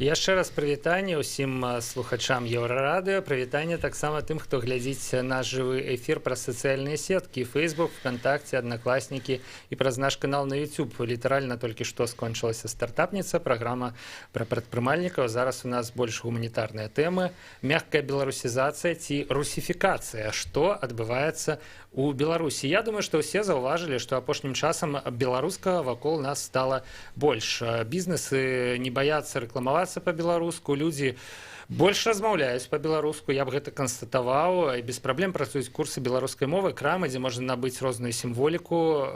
Яшчэ раз прывітанне ўсім слухачам Еўрарадыё, прывітанне таксама тым, хто глядзіць наш жывы эфір праз сацыяльныя сеткі, Facebook, ВКонтакте, Одноклассники і праз наш канал на YouTube. Літаральна толькі што скончылася стартапніца, праграма пра прадпрымальнікаў. Зараз у нас больш гуманітарныя тэмы. Мягкая беларусізацыя ці русіфікацыя. Што адбываецца у Беларусі? Я думаю, што ўсе заўважылі, што апошнім часам беларускага вакол нас стала больш. Бізнесы не баяцца рэкламавацца по-беларуску, людзі больш размаўляюць по-беларуску, я б гэта канстатаваў, і без праблем працуюць курсы беларускай мовы, крамы, дзе можна набыць розную сімволіку,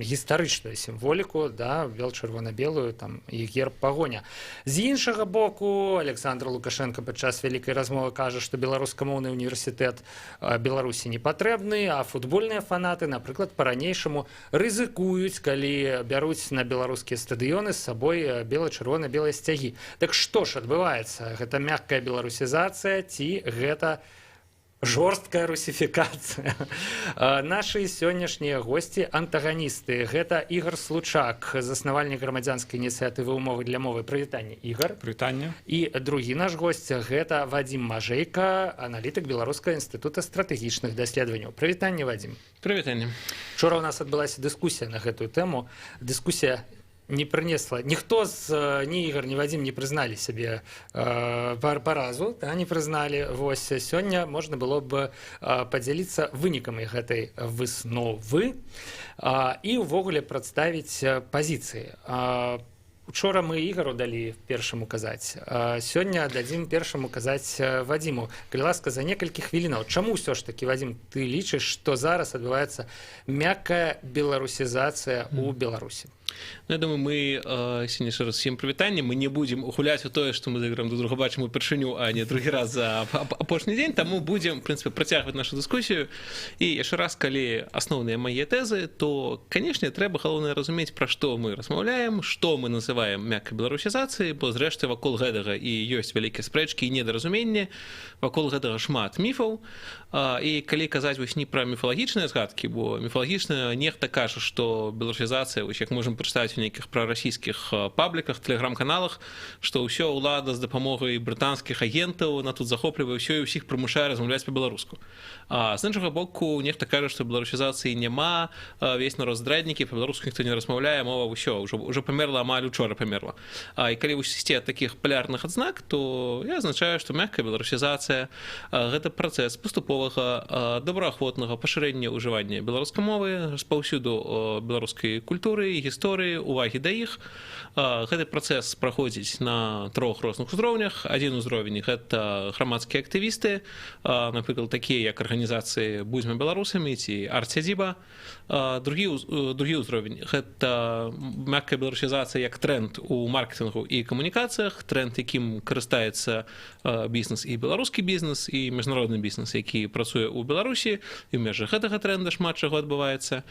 гістарычную сімволіку, да, бел-чырвона-белую, там, і герб пагоня. З іншага боку, Александр Лукашенко падчас вялікай размовы кажа, што беларускамоўны універсітэт Беларусі не патрэбны, а футбольныя фанаты, напрыклад, па-ранейшаму рызыкуюць, калі бяруць на беларускія стадыёны з сабой бела-чырвона-белыя сцягі. Так што ж адбываецца? Гэта мягкая беларусізацыя ці гэта жорсткая русіфікацыя? Нашы сённяшнія госці антаганісты. Гэта Ігор Случак, заснавальнік грамадзянскай ініцыятывы «Умовы для мовы». Прывітанне, Ігор. Прывітанне. І другі наш госць гэта Вадзім Мажэйка, аналітык Беларускага інстытута стратэгічных даследаванняў. Прывітанне, Вадзім. Прывітанне. Учора у нас адбылася дыскусія на гэтую тэму. Дыскусія не прынесла. Ніхто з ні Ігор, ні Вадзім не прызналі сябе паразу, не прызналі. Вось сёння можна было б падзяліцца вынікамі гэтай высновы і ўвогуле прадставіць пазіцыі. Учора мы Ігору далі першаму казаць. Сёння дадзім першаму казаць Вадзіму. Калі ласка, за некалькі хвілінаў. Чаму ўсё ж такі, Вадзім, ты лічыш, што зараз адбываецца мяккая беларусізацыя ў Беларусі? Ну, я думаю, мы сёння яшчэ раз всім прывітанне. Мы не будзем гуляць у тое, што мы з Ігорам друг друга бачым упершыню, а не другі раз за апошні дзень, таму будзем, в прынцыпе, працягваць нашу дыскусію. І яшчэ раз, калі асноўныя мае тэзы, то, канешне, трэба галоўнае разумець, пра што мы размаўляем, што мы называем мяккай беларусізацыяй, бо зрэшты вакол гэтага і ёсць вялікія спрэчкі і недаразуменні, вакол гэтага шмат міфаў. І калі казаць вось не пра міфалагічныя згадкі, бо міфалагічна нехта кажа, што беларусізацыя, вось як можам прачытаць у нейкіх прарасійскіх пабліках, тэлеграм-каналах, што ўсё ўлада з дапамогай брытанскіх агентаў на тут захоплівае ўсё і ўсіх прымушае размаўляць па-беларуску. А з іншага боку, нехта кажа, што беларусізацыі няма, весь народ здраднікі, па-беларуску ніхто не размаўляе, мова ўсё, ўжо памерла, амаль учора памерла. І калі вось ісці ад такіх полярных адзнак, то я азначаю, што мяккая беларусізацыя гэта працэс паступовага добраахвотнага пашырэння ўжывання беларускай мовы, распаўсюду беларускай культуры і гісторыі, увагі да іх. Гэты працэс праходзіць на трох розных узроўнях. Адзін узровень – гэта грамадскія актывісты, напрыклад, такія як арганізацыі «Будзьма беларусамі» ці «Арт-Сядзіба». Другі ўзровень – гэта мяккая беларусізацыя як тренд у маркетынгу і камунікацыях, тренд, якім карыстаецца бізнес і беларускі бізнес, і міжнародны бізнес, які працуе ў Беларусі, і ў межах гэтага тренда шмат чаго адбываецца.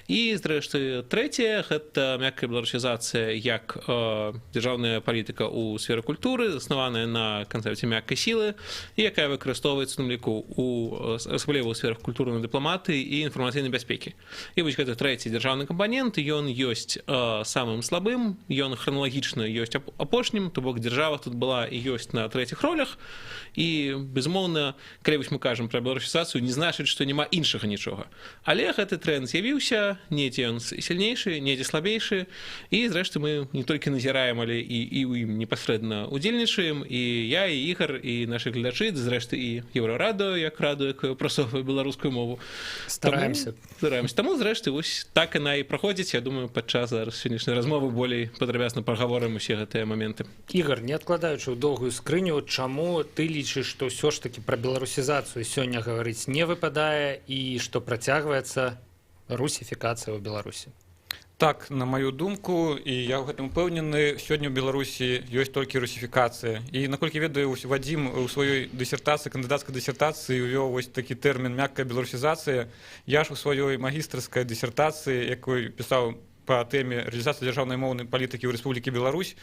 І, зрэшты, трэцяе – гэта мяккая беларусізацыя як дзяржаўная палітыка ў сферы культуры, заснаваная на канцэпце мяккай сілы, і якая выкарыстоўваецца, у тым ліку, асабліва ў сферах культурнай дыпламатыі і інфармацыйнай бяспекі. І вось гэты трэці дзяржаўны кампанент, ён ёсць самым слабым, ён храналагічна ёсць апошнім, то бок дзяржава тут была і ёсць на трэціх ролях, і, безумоўна, калі вось мы кажам пра беларусізацыю, не значыць, што няма іншага нічога. Але гэты тренд з'явіўся, недзе ён сильнейшы, недзе слабейшы, і, зрэшты, мы не толькі назіраем, але і ў ім непасрэдна удзельнічаем, і я, і Ігор, і нашы гледачы, зрэшты, і Еўрарадыё, як радыё, якое прасоўвае беларускую мову. Стараемся. Таму, зрэшты, вось так яна і праходзіць. Я думаю, падчас зараз сённяшняй размовы болей падрабязна прагаворым усе гэтыя моменты. Ігор, не адкладаючы ў доўгую скрыню, чаму ты лічыш, што ўсё ж такі пра беларусізацыю сёння гаварыць не выпадае і што працягваецца русіфікацыя ў Беларусі? Так, на маю думку, і я ў гэтым упэўнены, сёння ў Беларусі ёсць толькі русіфікацыя. І, наколькі ведаю, Вадзім у сваёй дысертацыі, кандыдацкай дысертацыі увёў вось такі тэрмін «мяккая беларусізацыя». Я ж у сваёй магістарскай дысертацыі, якой пісаў па тэме рэалізацыі дзяржаўнай моўнай палітыкі ў Рэспублікі Беларусь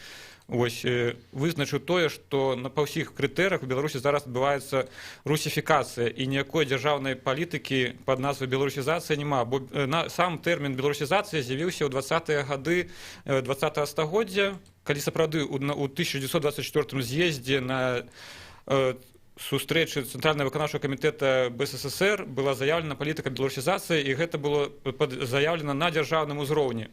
вызначыў тое, што па ўсіх крытэрыях у Беларусі зараз адбываецца русіфікацыя, і ніякой дзяржаўнай палітыкі пад назвай беларусізацыя няма, бо сам тэрмін беларусізацыя з'явіўся ў 20-е гады 20-го стагоддзя, калі сапраўды ў 1924 з'ездзе на сустрэчы Цэнтральнага выканаўчага камітэта БССР была заяўлена палітыка беларусізацыі, і гэта было заяўлена на дзяржаўным узроўні.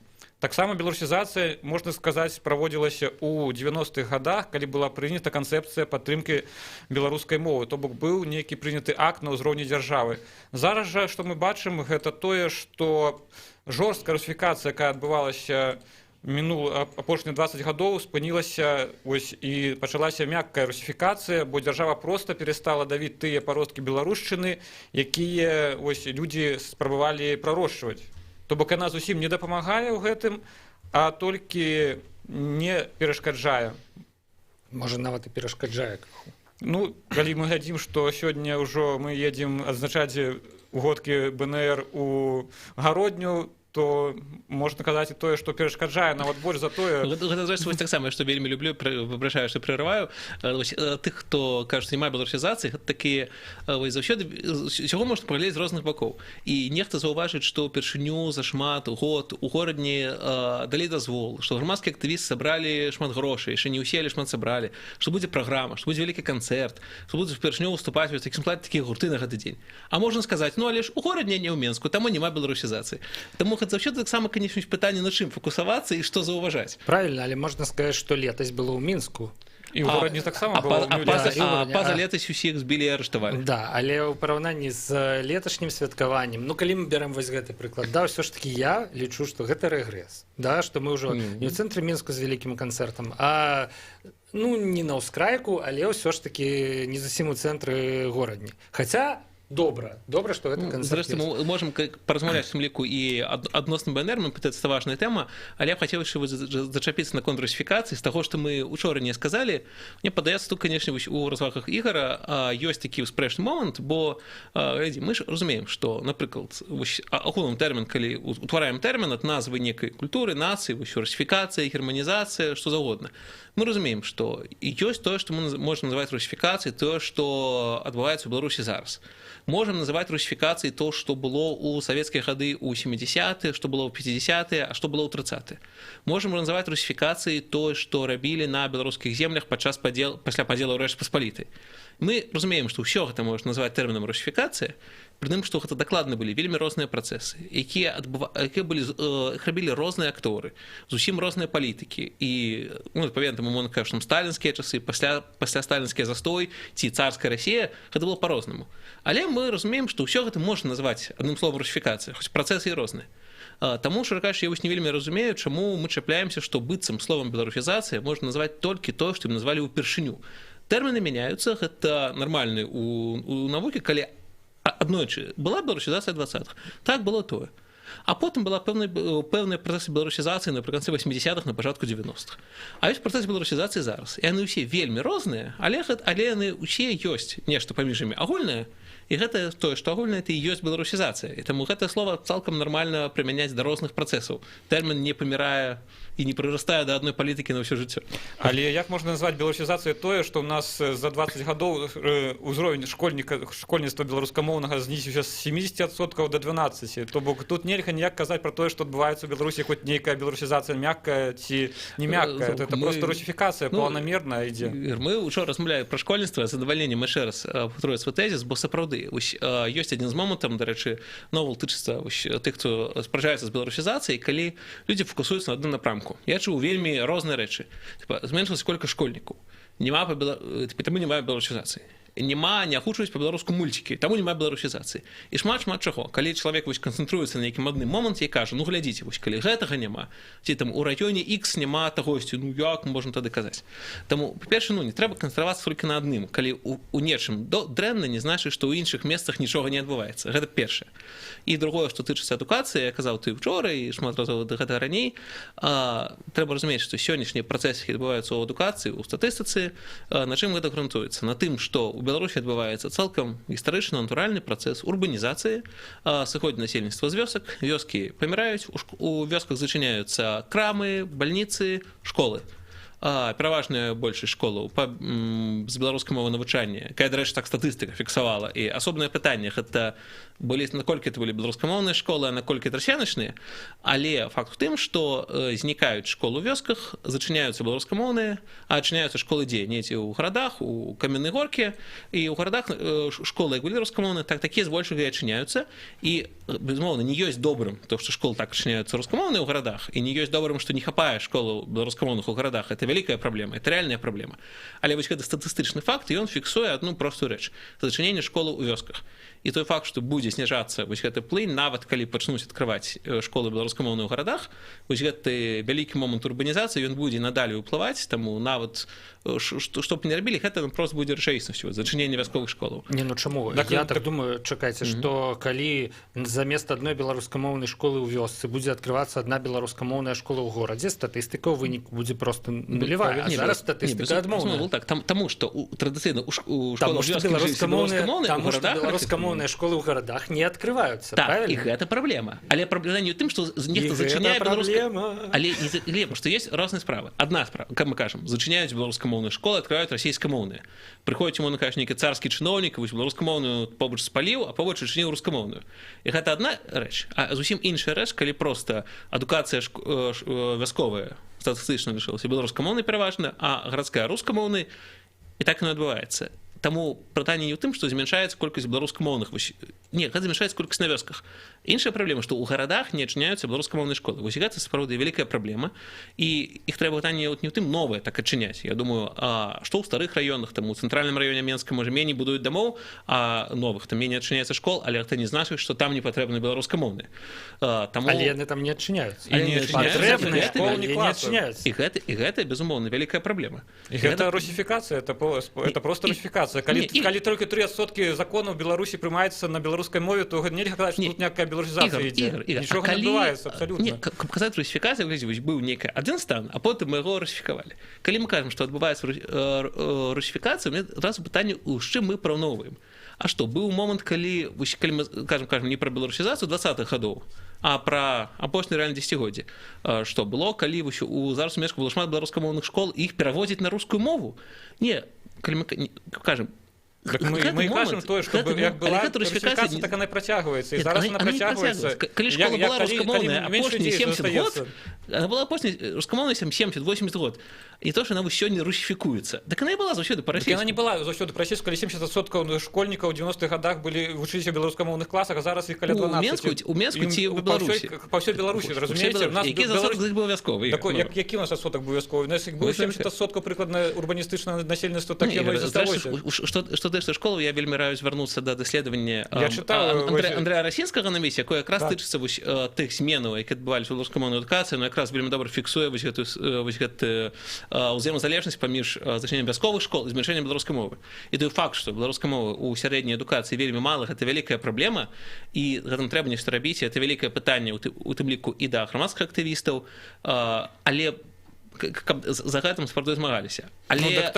Таксама беларусізацыя, можна сказаць, праводзілася ў 90-х гадах, калі была прынята канцэпцыя падтрымкі беларускай мовы, то бок быў нейкі прыняты акт на ўзроўні дзяржавы. Зараз жа, што мы бачым, гэта тое, што жорсткая русіфікацыя, якая адбывалася апошнія 20 гадоў, спынілася і пачалася мяккая русіфікацыя, бо дзяржава проста перастала давіць тыя паросткі беларушчыны, якія людзі спрабавалі прарошчваць. То бок яна зусім не дапамагае ў гэтым, а толькі не перашкаджае. Можа, нават і перашкаджае. Калі мы глядзім, што сёння ўжо мы едзем адзначаць угодкі БНР у гародню, то можна казаць і тое, што перашкаджае нават больш за тое. Гэта зрэшты таксама, што вельмі люблю, выбачаю, што прерываю. Тых, хто кажуць, няма беларусізацыі, гэта такія заўсёды усяго можна паглядзець з розных бакоў. І нехта заўважыць, што упершыню за шмат год у горадні далі дазвол, што грамадскія актывісты сабралі шмат грошай, яшчэ не ўсе, але шмат сабралі, што будзе праграма, што будзе вялікі канцэрт, што будуць упершыню выступаць такія гурты на гэты дзень. А можна сказаць, але ж у горадні не ў Менску, таму няма беларусізацыі. Таму заўсёды таксама, канечне, пытанне, на чым фокусавацца і што заўважаць. Правільна, але можна сказаць, што летась было ў Мінску. І ў горадні таксама было ў Мінску. Па-за летась усіх збілі і арыштавалі. Да, але ў параўнанні з леташнім святкаваннем, калі мы берем вось гэты прыклад, ўсё ж такі я лічу, што гэта рэгрэс. Што мы ўжо не ў цэнтры Мінску з вялікім канцэртам, а не на ўскрайку, але ўсё ж такі не зусім у цэнтры горадні. Хаця добра, што гэта канцэрт. Зрэшты, мы можам паразмаўляць у ліку і адносна БНР, мы пытаецца важная тэма, але я б хацеў яшчэ зачапіцца наконт русіфікацыі, з таго, што мы учора не сказалі. Мне падаецца, тут, канечне, у развагах Ігара ёсць такі ўспрэчны момант, бо мы ж разумеем, што, напрыклад, агулам тэрмін, калі утвараем тэрмін ад назвы некай культуры, нацыі, русіфікацыя, германізацыя, што заўгодна. Мы разумеем, што ёсць тое, што мы можам называць русіфікацыяй, тое, што адбываецца ў Беларусі зараз. Можам называць русіфікацыяй то, што было ў савецкія гады ў 70-е, што было ў 50-е, а што было ў 30-е. Можам называць русіфікацыяй тое, што рабілі на беларускіх землях пасля падзелу Рэчы Паспалітай. Мы разумеем, што ўсё гэта можна назваць тэрмінам русіфікацыя, пры тым, што гэта дакладна былі вельмі розныя працэсы, якія рабілі розныя акторы, зусім розныя палітыкі. І, адпаведна, мы можна кажам, сталінскія часы, пасля сталінскія застой ці царская Расія, гэта было па-рознаму. Але мы разумеем, што ўсё гэта можна назваць адным словам русіфікацыя, хоць працэсы і розныя. Таму, шчыра кажучы, я вось не вельмі разумею, чаму мы чапляемся, што быццам словам беларусізацыя можна назваць толькі тое, што ім назвалі ўпершыню. Тэрміны мяняюцца, гэта нармальны у навукі, калі аднойчы была беларусізацыя 20-х. Так было тое. А потым была пэўная працэс беларусізацыі напрыканцы 80-х, на пачатку 90-х. А ёсць працэс беларусізацыі зараз. І яны ўсе вельмі розныя, але яны ўсе ёсць нешта паміж імі агульнае. І гэта тое, што агульнае, это і ёсць беларусізацыя. І таму гэтае слова цалкам нармальна прымяняць да розных працэсаў. Тэрмін не памірае і не прырастае да адной палітыкі на ўсё жыццё. Але як можна назваць беларусізацыяй тое, што ў нас за 20 гадоў узровень школьніцтва беларускамоўнага знізіўся з 70% да 12%. То бок тут нельга ніяк казаць пра тое, што адбываецца ў Беларусі хоць нейкая беларусізацыя мяккая ці не мяккая. Это проста русіфікацыя планамерна ідзе. Мы учора размаўлялі пра школьніцтва, з задавальненнем яшчэ раз паўторю свой тэзіс, бо сапраўды ёсць адзін з момантаў, дарэчы, новел тычыцца тых, хто спрачаецца з беларусізацыяй, калі людзі фокусуюцца на адным напрамку. Я чуў вельмі розныя рэчы. Зменшылася колькасць школьнікаў. Таму няма беларусізацыі. Не агучваюць па-беларуску мульцікі, таму няма беларусізацыі. І шмат чаго. Калі чалавек канцэнтруецца на нейкім адным моманце і кажа, глядзіце, калі гэтага няма, ці там у раёне X няма тагосьці, як можна тады казаць. Таму, па-перше, не трэба канцэнтравацца толькі на адным. Калі у нечым дрэнна, не значыць, што ў іншых месцах нічога не адбываецца. Гэта першае. І другое, што тычыцца адукацыі, я казаў ты учора і шмат разоў да гэтага раней, трэба разумець, што сённяшнія працэсы адбываюцца ў адукацыі, у статыстыцы, на чым гэта грунтуецца? На тым, што у Беларусі адбываецца цалкам гістарычны натуральны працэс урбанізацыі, сыходзіць насельніцтва з вёсак, вёскі паміраюць, у вёсках зачыняюцца крамы, бальніцы, школы. Пераважная большасць школаў з беларускай мовы навучання, якая, дарэчы, так статыстыка фіксавала. І асобнае пытанне гэта былі, наколькі это былі беларускамоўныя школы, а наколькі трасяначныя, але факт у тым, што знікаюць школы ў вёсках, зачыняюцца беларускамоўныя, а адчыняюцца школы дзе? Недзе ў гарадах, у Каменнай Горкі, і ў гарадах школы, як былі рускамоўныя, такія збольшага і адчыняюцца. І, безумоўна, не ёсць добрым, то, што школы так адчыняюцца рускамоўныя ў гарадах, і не ёсць добрым, што не хапае школаў беларускамоўных у гарадах. Это вялікая праблема, это рэальная праблема. Але вось гэты статыстычны факт, і ён фіксуе адну простую рэч: зачыненне школаў у вёсках. І той факт, што будзе зніжацца вось гэты плынь, нават калі пачнуць адкрываць школы беларускамоўныя ў гарадах, вось гэты вялікі момант урбанізацыі, ён будзе надалей уплываць, таму нават што б не рабілі, гэта проста будзе рэчаіснасцю, зачыненне вясковых школаў. Не, ну чаму? Я так думаю, чакайце, што калі замест адной беларускамоўнай школы ў вёсцы будзе адкрывацца адна беларускамоўная школа ў горадзе, статыстыка ў выніку будзе проста нулевая. А зараз статыстыка адмоўная. Таму што традыцыйна у школах беларускамоўныя школы ў гарадах не адкрываюцца, правильно? І гэта праблема. Але праблема не ў тым, што нехта зачыняе беларускамоўныя. Але што ёсць розныя справы. Адна справа, как мы кажам, зачыняюць беларускамоўныя школы, адкрываюць расійскамоўныя. Прыходзіць ему, кажа, нейкі царскі чыноўнік, вось беларускамоўную побач спаліў, а побач адчыніў рускамоўную. І гэта адна рэч. А зусім іншая рэч, калі проста адукацыя вясковая статыстычна лишылася беларускамоўнай пераважна, а гарадская рускамоўнай, і так яно адбываецца. Таму пытанне не ў тым, што змяншаецца колькасць беларускамоўных. Не, гэта змяншаецца колькасць на вёсках. Іншая праблема, што ў гарадах не адчыняюцца беларускамоўныя школы. Вось гэта сапраўды вялікая праблема, і іх трэба пытанне не ў тым новае так адчыняць. Я думаю, што ў старых раёнах, там у цэнтральным раёне Менска, можа, меней будуюць дамоў, а новых там меней адчыняецца школ, але гэта не значыць, што там не патрэбны беларускамоўныя. Але яны там не адчыняюцца. І гэта, безумоўна, вялікая праблема. І гэта русіфікацыя, это проста русіфікацыя. Калі толькі 3% законаў Беларусі прымаецца на беларускай мове, то нельга казаць, што тут някакая беларусізацыя ідзе. Нічога не адбываецца абсалютна. Каб казаць русіфікацыя, быў нейкі адзін стан, а потым мы яго расіфікавалі. Калі мы кажам, што адбываецца русіфікацыя, у мяне адразу пытанне, з чым мы параўноўваем. А што, быў момант, калі мы кажам не пра беларусізацыю 20-х гадоў, а пра апошні рэальна дзесяцігоддзі. Што было, калі зараз у Менску было шмат беларускамоўных школ, і іх пераводзіць на рускую мову? Не, калі мы кажам, так мы кажам тое, што як была русіфікацыя, так она працягваецца. І зараз она працягваецца. Калі школа была рускамоўная апошні 70 год, она была апошні рускамоўная 70-80 год. І то, што она сёння русіфікуецца. Так она і была заўсёды па-расійску. Яна не была заўсёды па-расійску, калі 70% школьнікаў ў 90-х гадах вучыліся ў беларускамоўных класах, а зараз іх каля 12. У Менску ці ў Беларусі? Па ўсёй Беларусі, разумееце? Які засотак з іх быў вясковы? Які у нас асотак быў вясковы? У нас іх было 70% прыкладна урбаністычнага насельніцтва, так яно і засталося. Што тычыцца школаў, я вельмі раю звярнуцца да даследавання Андрэя Расінскага на месяц, якое якраз тычыцца тых зменаў, які адбываліся ў беларускамоўнай адукацыі, но якраз вельмі добра фіксуе вось гэты ўзаемазалежнасць паміж зачыненнем вясковых школ і змяншэннем беларускай мовы. І той факт, што беларускай мовы ў сярэдняй адукацыі вельмі мала, гэта вялікая праблема, і гэтым трэба нешта рабіць, гэта вялікае пытанне у тым ліку і да грамадскіх актывістаў, але каб за гэтым сапраўды змагаліся. Але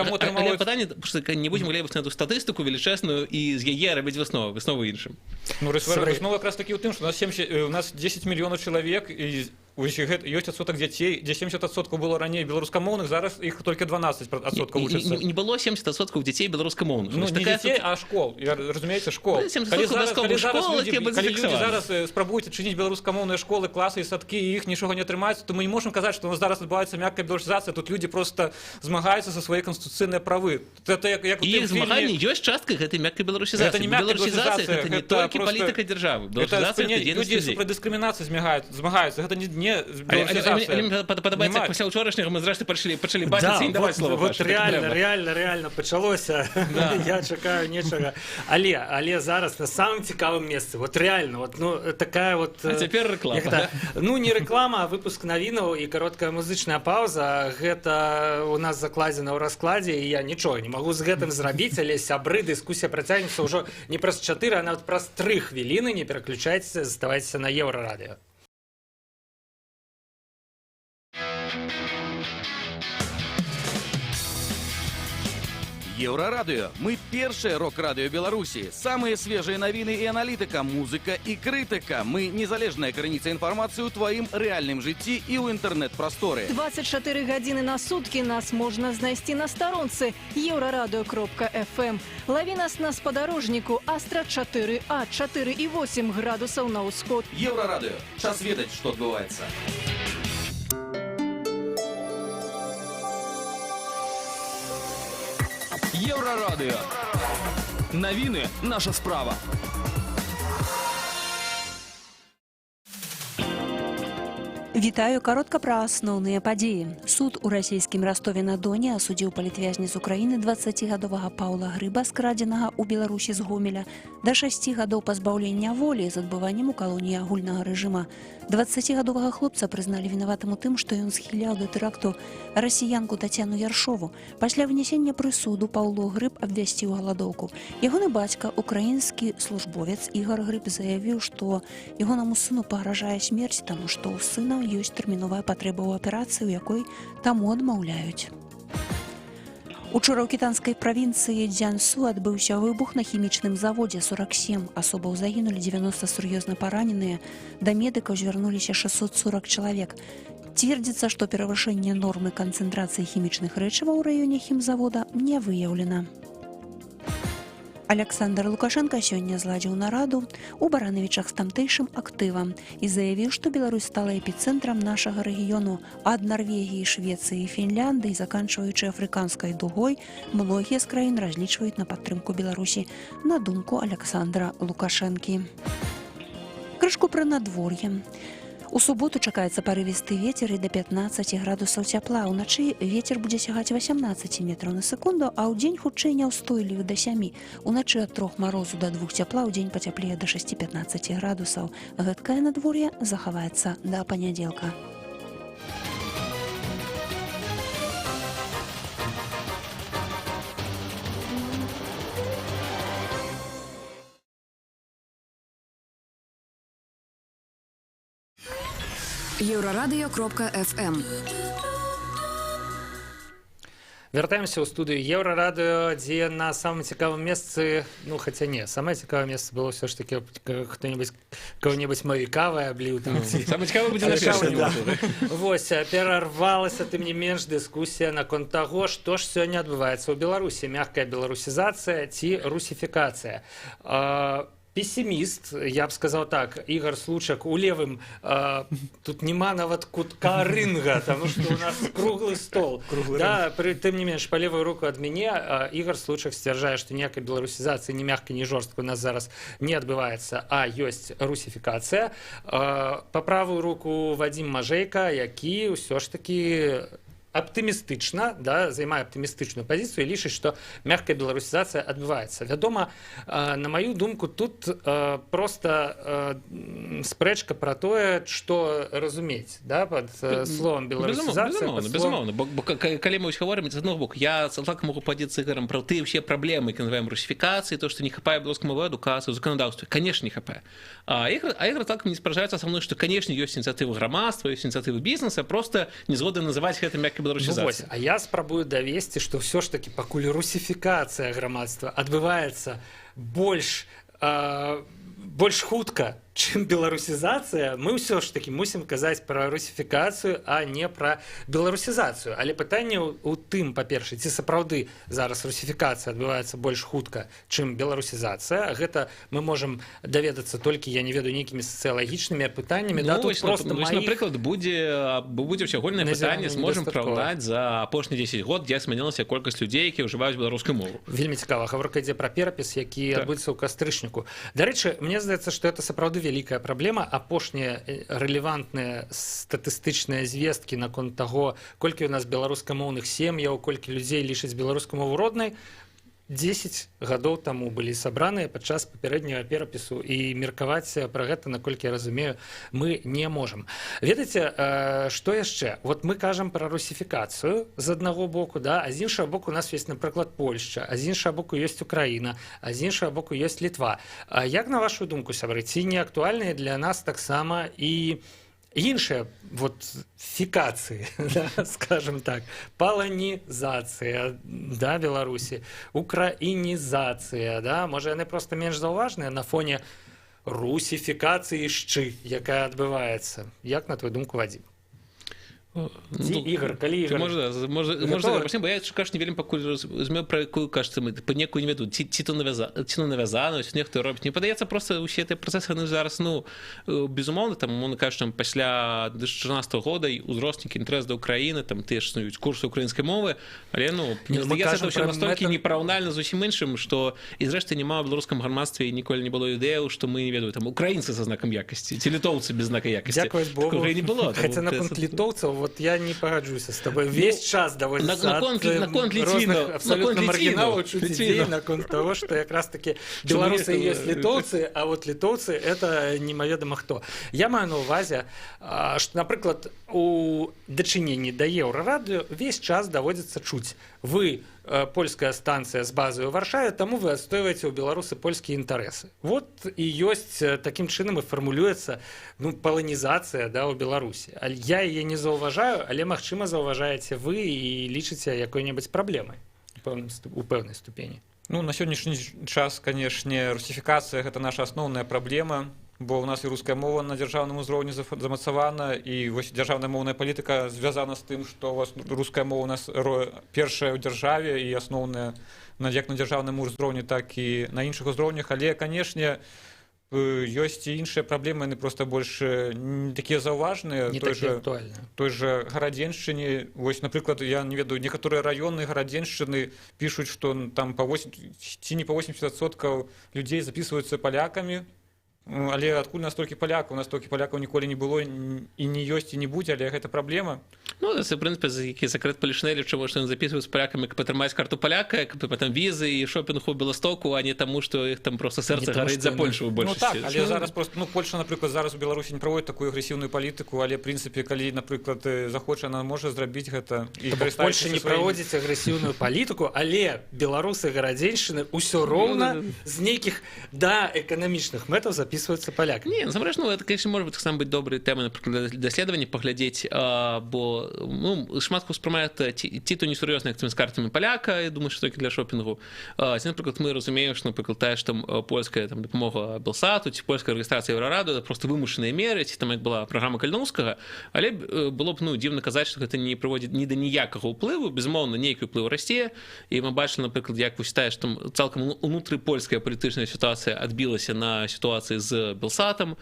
пытанне, што не будзем глебіць на эту статыстыку велічэзную і з яе рабіць высновы іншым. Выснова якраз такі ў тым, што у нас 10 мільёнаў чалавек, і ёсць адсотак дзяцей, дзе 70% было раней беларускамоўных, зараз іх толькі 12% вучацца. Не было 70% дзяцей беларускамоўных. Ну, не дзяцей, а школ. Разумееце, школ. Калі людзі зараз спрабуюць адчыніць беларускамоўныя школы, класы і садкі, і іх нічога не атрымаецца, то мы не можам казаць, што у нас зараз адбываецца мяккая беларусізацыя, тут людзі проста змагаюцца за свае канстытуцыйныя правы. І іх змаганне ёсць часткай гэтай мяккай беларусізацыі. Беларусізацыя гэта не толькі палітыка дзяржавы. Людзі супраць дыскрымінацыі змагаюцца. Гэта не падабаецца, пасля ўчорашняга мы зрэшты пачалі бачыць і даваць слова. Вот реально пачалося. Я чакаю нечага. Але зараз на самым цікавым месцы. Вот реально, такая вот... А цяпер рэклама. Ну, не рэклама, а выпуск навінаў і кароткая музычная паўза. Гэта у нас закладзена ў раскладзе, і я нічога не магу з гэтым зрабіць, але сябры, дыскусія працягнецца ўжо не праз 4, а нават праз 3 хвіліны. Не пераключайцеся, заставайцеся на Еўрарадыё. Еўрарадыё. Мы першае рок-радыё Беларусі. Самыя свежыя навіны і аналітыка, музыка і крытыка. Мы незалежная крыніца інфармацыі ў тваім рэальным жыцці і ў інтэрнэт-прасторы. 24 гадзіны на суткі нас можна знайсці на старонцы еўрарадыё.фм. Лаві нас на спадарожніку Астра 4А, 4,8 градусаў на ўсход. Еўрарадыё. Час ведаць, што адбываецца. Еўрарадыё. Навіны – наша справа. Вітаю, каротка пра асноўныя падзеі. Суд у расійскім Ростове-на-Доне асудзіў палітвязня з Украіны 20-гадовага Паўла Грыба, скрадзенага ў Беларусі з Гомеля, да 6 гадоў пазбаўлення волі з адбываннем у калоніі агульнага рэжыма. 20-гадовага хлопца прызналі вінаватым у тым, што ён схіляў да тэракту расіянку Тацяну Яршову. Пасля вынесення прысуду Паўло Грыб абвясціў галадоўку. Ягоны бацька, украінскі службовец Ігор Грыб, заявіў, што ягонаму сыну пагражае смерць, таму што ў сына ёсць тэрміновая патрэба ў аперацыі, у якой таму адмаўляюць. Учора ў кітанскай правінцыі Дзянсу адбыўся выбух на хімічным заводзе. 47 асобаў загінулі, 90 сур'ёзна параненыя. Да медыкаў звярнуліся 640 чалавек. Цвердзіцца, што перавышэнне нормы канцэнтрацыі хімічных рэчываў у раёне хімзавода не выяўлена. Александр Лукашенко сёння зладзіў нараду у Баранавічах з тамтэйшым актывам і заявіў, што Беларусь стала эпіцэнтрам нашага рэгіёну. Ад Нарвегіі, Швецыі і Фінляндыі, заканчваючы афрыканскай дугой, многія з краін разлічваюць на падтрымку Беларусі, на думку Александра Лукашэнкі. Крышку пра надвор'е. У суботу чакаецца парывісты вецер і да 15 градусаў цяпла. Уначы вецер будзе сягаць 18 метраў на секунду, а ў дзень хутчэй няўстойлівы да 7. Уначы ад 3 марозу да 2 цяпла, ў дзень пацяплее да 6-15 градусаў. Гэткае надвор'е захаваецца да панядзелка. Еўрарадыё.фм. Вяртаемся ў студыю Еўрарадыё, дзе на самым цікавым месцы, ну, хаця не, самае цікавае месца было ўсё ж такі, хто-небудзь кого-небудзь маёй кавай абліў там. Самае цікавае будзе на першым. Вось, перарвалася, тым не менш, дыскусія наконт таго, што ж сёння адбываецца ў Беларусі. Мягкая беларусізацыя ці русіфікацыя. Пессимист, я бы сказал так, Игорь Случак, у левым тут нема нават кутка рынга, потому что у нас круглый стол. Да, тым не менш, по левую руку от меня Игорь Случак сцвярджае, што ніякай беларусізацыі, ні мягкай, ні жорсткай у нас зараз не адбываецца, а ёсць русіфікацыя. По правую руку Вадим Мажейка, які ўсё ж таки аптымістычна, да, займае аптымістычную пазіцыю і лічыць, што мягкая беларусізацыя адбываецца. Вядома, на маю думку, тут проста спрэчка пра тое, што разумець, да, пад словам беларусізацыя. Безумоўна, бо калі мы ўсё говорим, з аднаго боку, я цалкам могу падзіцца Ігорам пра тыя ўсе праблемы, які называем русіфікацыі, то, што не хапае беларускай мовы адукацыі, заканадаўстве, конечно, не хапае. А Ігор цалкам не спражаецца са мной, што, конечно, ёсць ініцыятывы грамадства, ёсць ініцыятывы бізнеса, просто не згоды называць гэта мяккай беларусізацыяй. А я спрабую давесці, што ўсё ж таки пакуль русіфікацыя грамадства адбываецца больш хутка, чым беларусізацыя, мы ўсё ж таки мусім казаць пра русіфікацыю, а не пра беларусізацыю. Але пытанне ў тым, па-першае, ці сапраўды зараз русіфікацыя адбываецца больш хутка, чым беларусізацыя. Гэта мы можам даведацца толькі, я не ведаю, нейкімі сацыялагічнымі пытаннямі. Ну, напрыклад, будзе ўсеагульнае пытанне, зможам параўнаць за апошні 10 год, як змянілася колькасць людзей, якія ўжываюць беларускую мову. Вельмі цікава. Гаворка ідзе пра перапіс, які адбудзецца ў кастрычніку. Дарэчы, мне здаецца, што гэта сапраўды вялікая праблема. Апошнія рэлевантныя статыстычныя звесткі наконт таго, колькі у нас беларускамоўных сем'яў, колькі людзей лічаць беларускую мову роднай, 10 гадоў таму былі сабраныя падчас папярэдняга перапісу, і меркаваць пра гэта, наколькі я разумею, мы не можам. Ведаеце, што яшчэ? Вот мы кажам пра русіфікацыю з аднаго боку, да, а з іншага боку у нас ёсць, напрыклад, Польшча, а з іншага боку ёсць Украіна, а з іншага боку ёсць Літва. Як на вашу думку, сябры, ці не актуальныя для нас таксама і іншыя вот фікацыі, да, скажем так, паланізацыя, да, Беларусі, украінізацыя, да, можа яны просто менш заўважныя на фоне русіфікацыі якая адбываецца. Як на твою думку, Вадзім? Ігор, калі Ігор... Можна, бо я кажу, не вельмі пакуль разумею, про якую, кажется, мы по некую не веду, ці то навязанасць, нехто робіць. Мне падаецца, просто усе гэтыя працэсы, яны зараз, ну, безумоўна, там, умоўна кажучы, пасля 2014 года узроснікі інтарэс да Украіны, там, тыя ж існуюць курсы украінскай мовы, але, ну, мне здаецца, это ўсё настолькі непараўнальна з усім іншым, што, і зрэшты, няма ў беларускам грамадстве і ніколі не было ідэяў, што мы, не ведаю, там, украінцы са знакам якасці, ці літоўцы без знака якасці. Дзякуй Богу. Такога і не было. Хаця наконт літоўцаў, вот я не погоджуся с тобой. Весь час доводится от разных абсолютно маргиналов чуть идей наконт того, что как раз-таки белорусы есть литовцы, а вот литовцы это немаведома хто. Я маю на увазе, что, например, у дачыненні да Еўрарадыё весь час доводится чуць. Вы польская станция с базой в Варшаве, тому вы отстаиваете у белорусы польские интересы. Вот и есть таким чином и формулюется, ну, полонизация, да, у Беларуси. Я ее не зауважаю, але магчыма зауважаете вы и лічыце якой-нибудь проблемой у пэўнай ступені. Ну, на сегодняшний час, конечно, русификация – это наша основная проблема, бо у нас і руская мова на дзяржаўным узроўні замацавана, і вось дзяржаўная моўная палітыка звязана з тым, што руская мова у нас першая ў дзяржаве і асноўная як на дзяржаўным узроўні, так і на іншых узроўнях, але, канешне, ёсць і іншыя праблемы, яны проста больш не такія заўважныя. Не такія актуальныя. Той жа Гарадзеншчыне, вось, напрыклад, я не ведаю, некаторыя раёны Гарадзеншчыны пішуць, што там ці не па 80% людзей запісваюцца палякамі, але адкуль настолькі палякаў? Настолькі палякаў ніколі не было і не ёсць і не будзе, але гэта праблема. Ну, це, в принципі, який секрет Полішинелів, чому що вони записують з поляками, як потримають карту поляка, як потім візи і шопінг у Білостоку, а не тому, що їх там просто серце горить за Польщу в більшості. Ну так, але зараз просто, ну, Польща, наприклад, зараз у Білорусі не проводить таку агресивну політику, але, в принципі, коли, наприклад, захоче, вона може зробити це. Польща не проводить агресивну політику, але білоруси Гарадзеншчыны ўсё роўна з нейкіх, да, эканамічных мэтаў записываюцца полякамі. Не, насамрэч, ну, это, конечно, может быть, сам быть доброй темой, например, для даследавання паглядзець, бо, ну, шмат хто сприймає ті то несур'ёзна, як цими з картами поляка, я думаю, що тільки для шопінгу. Ці, наприклад, ми розуміємо, що, наприклад, теж там польська там допомога Белсату, ці польська реєстрація Єврораду, це просто вимушені міри, ці там як була програма Кальновського, але було б, ну, дивно казати, що це не приводить ні до ніякого впливу, безумовно, ніякий вплив Росії, і ми бачили, наприклад, як вважаєш, що там цілком внутріпольська політична ситуація відбилася на ситуації з Белсатом.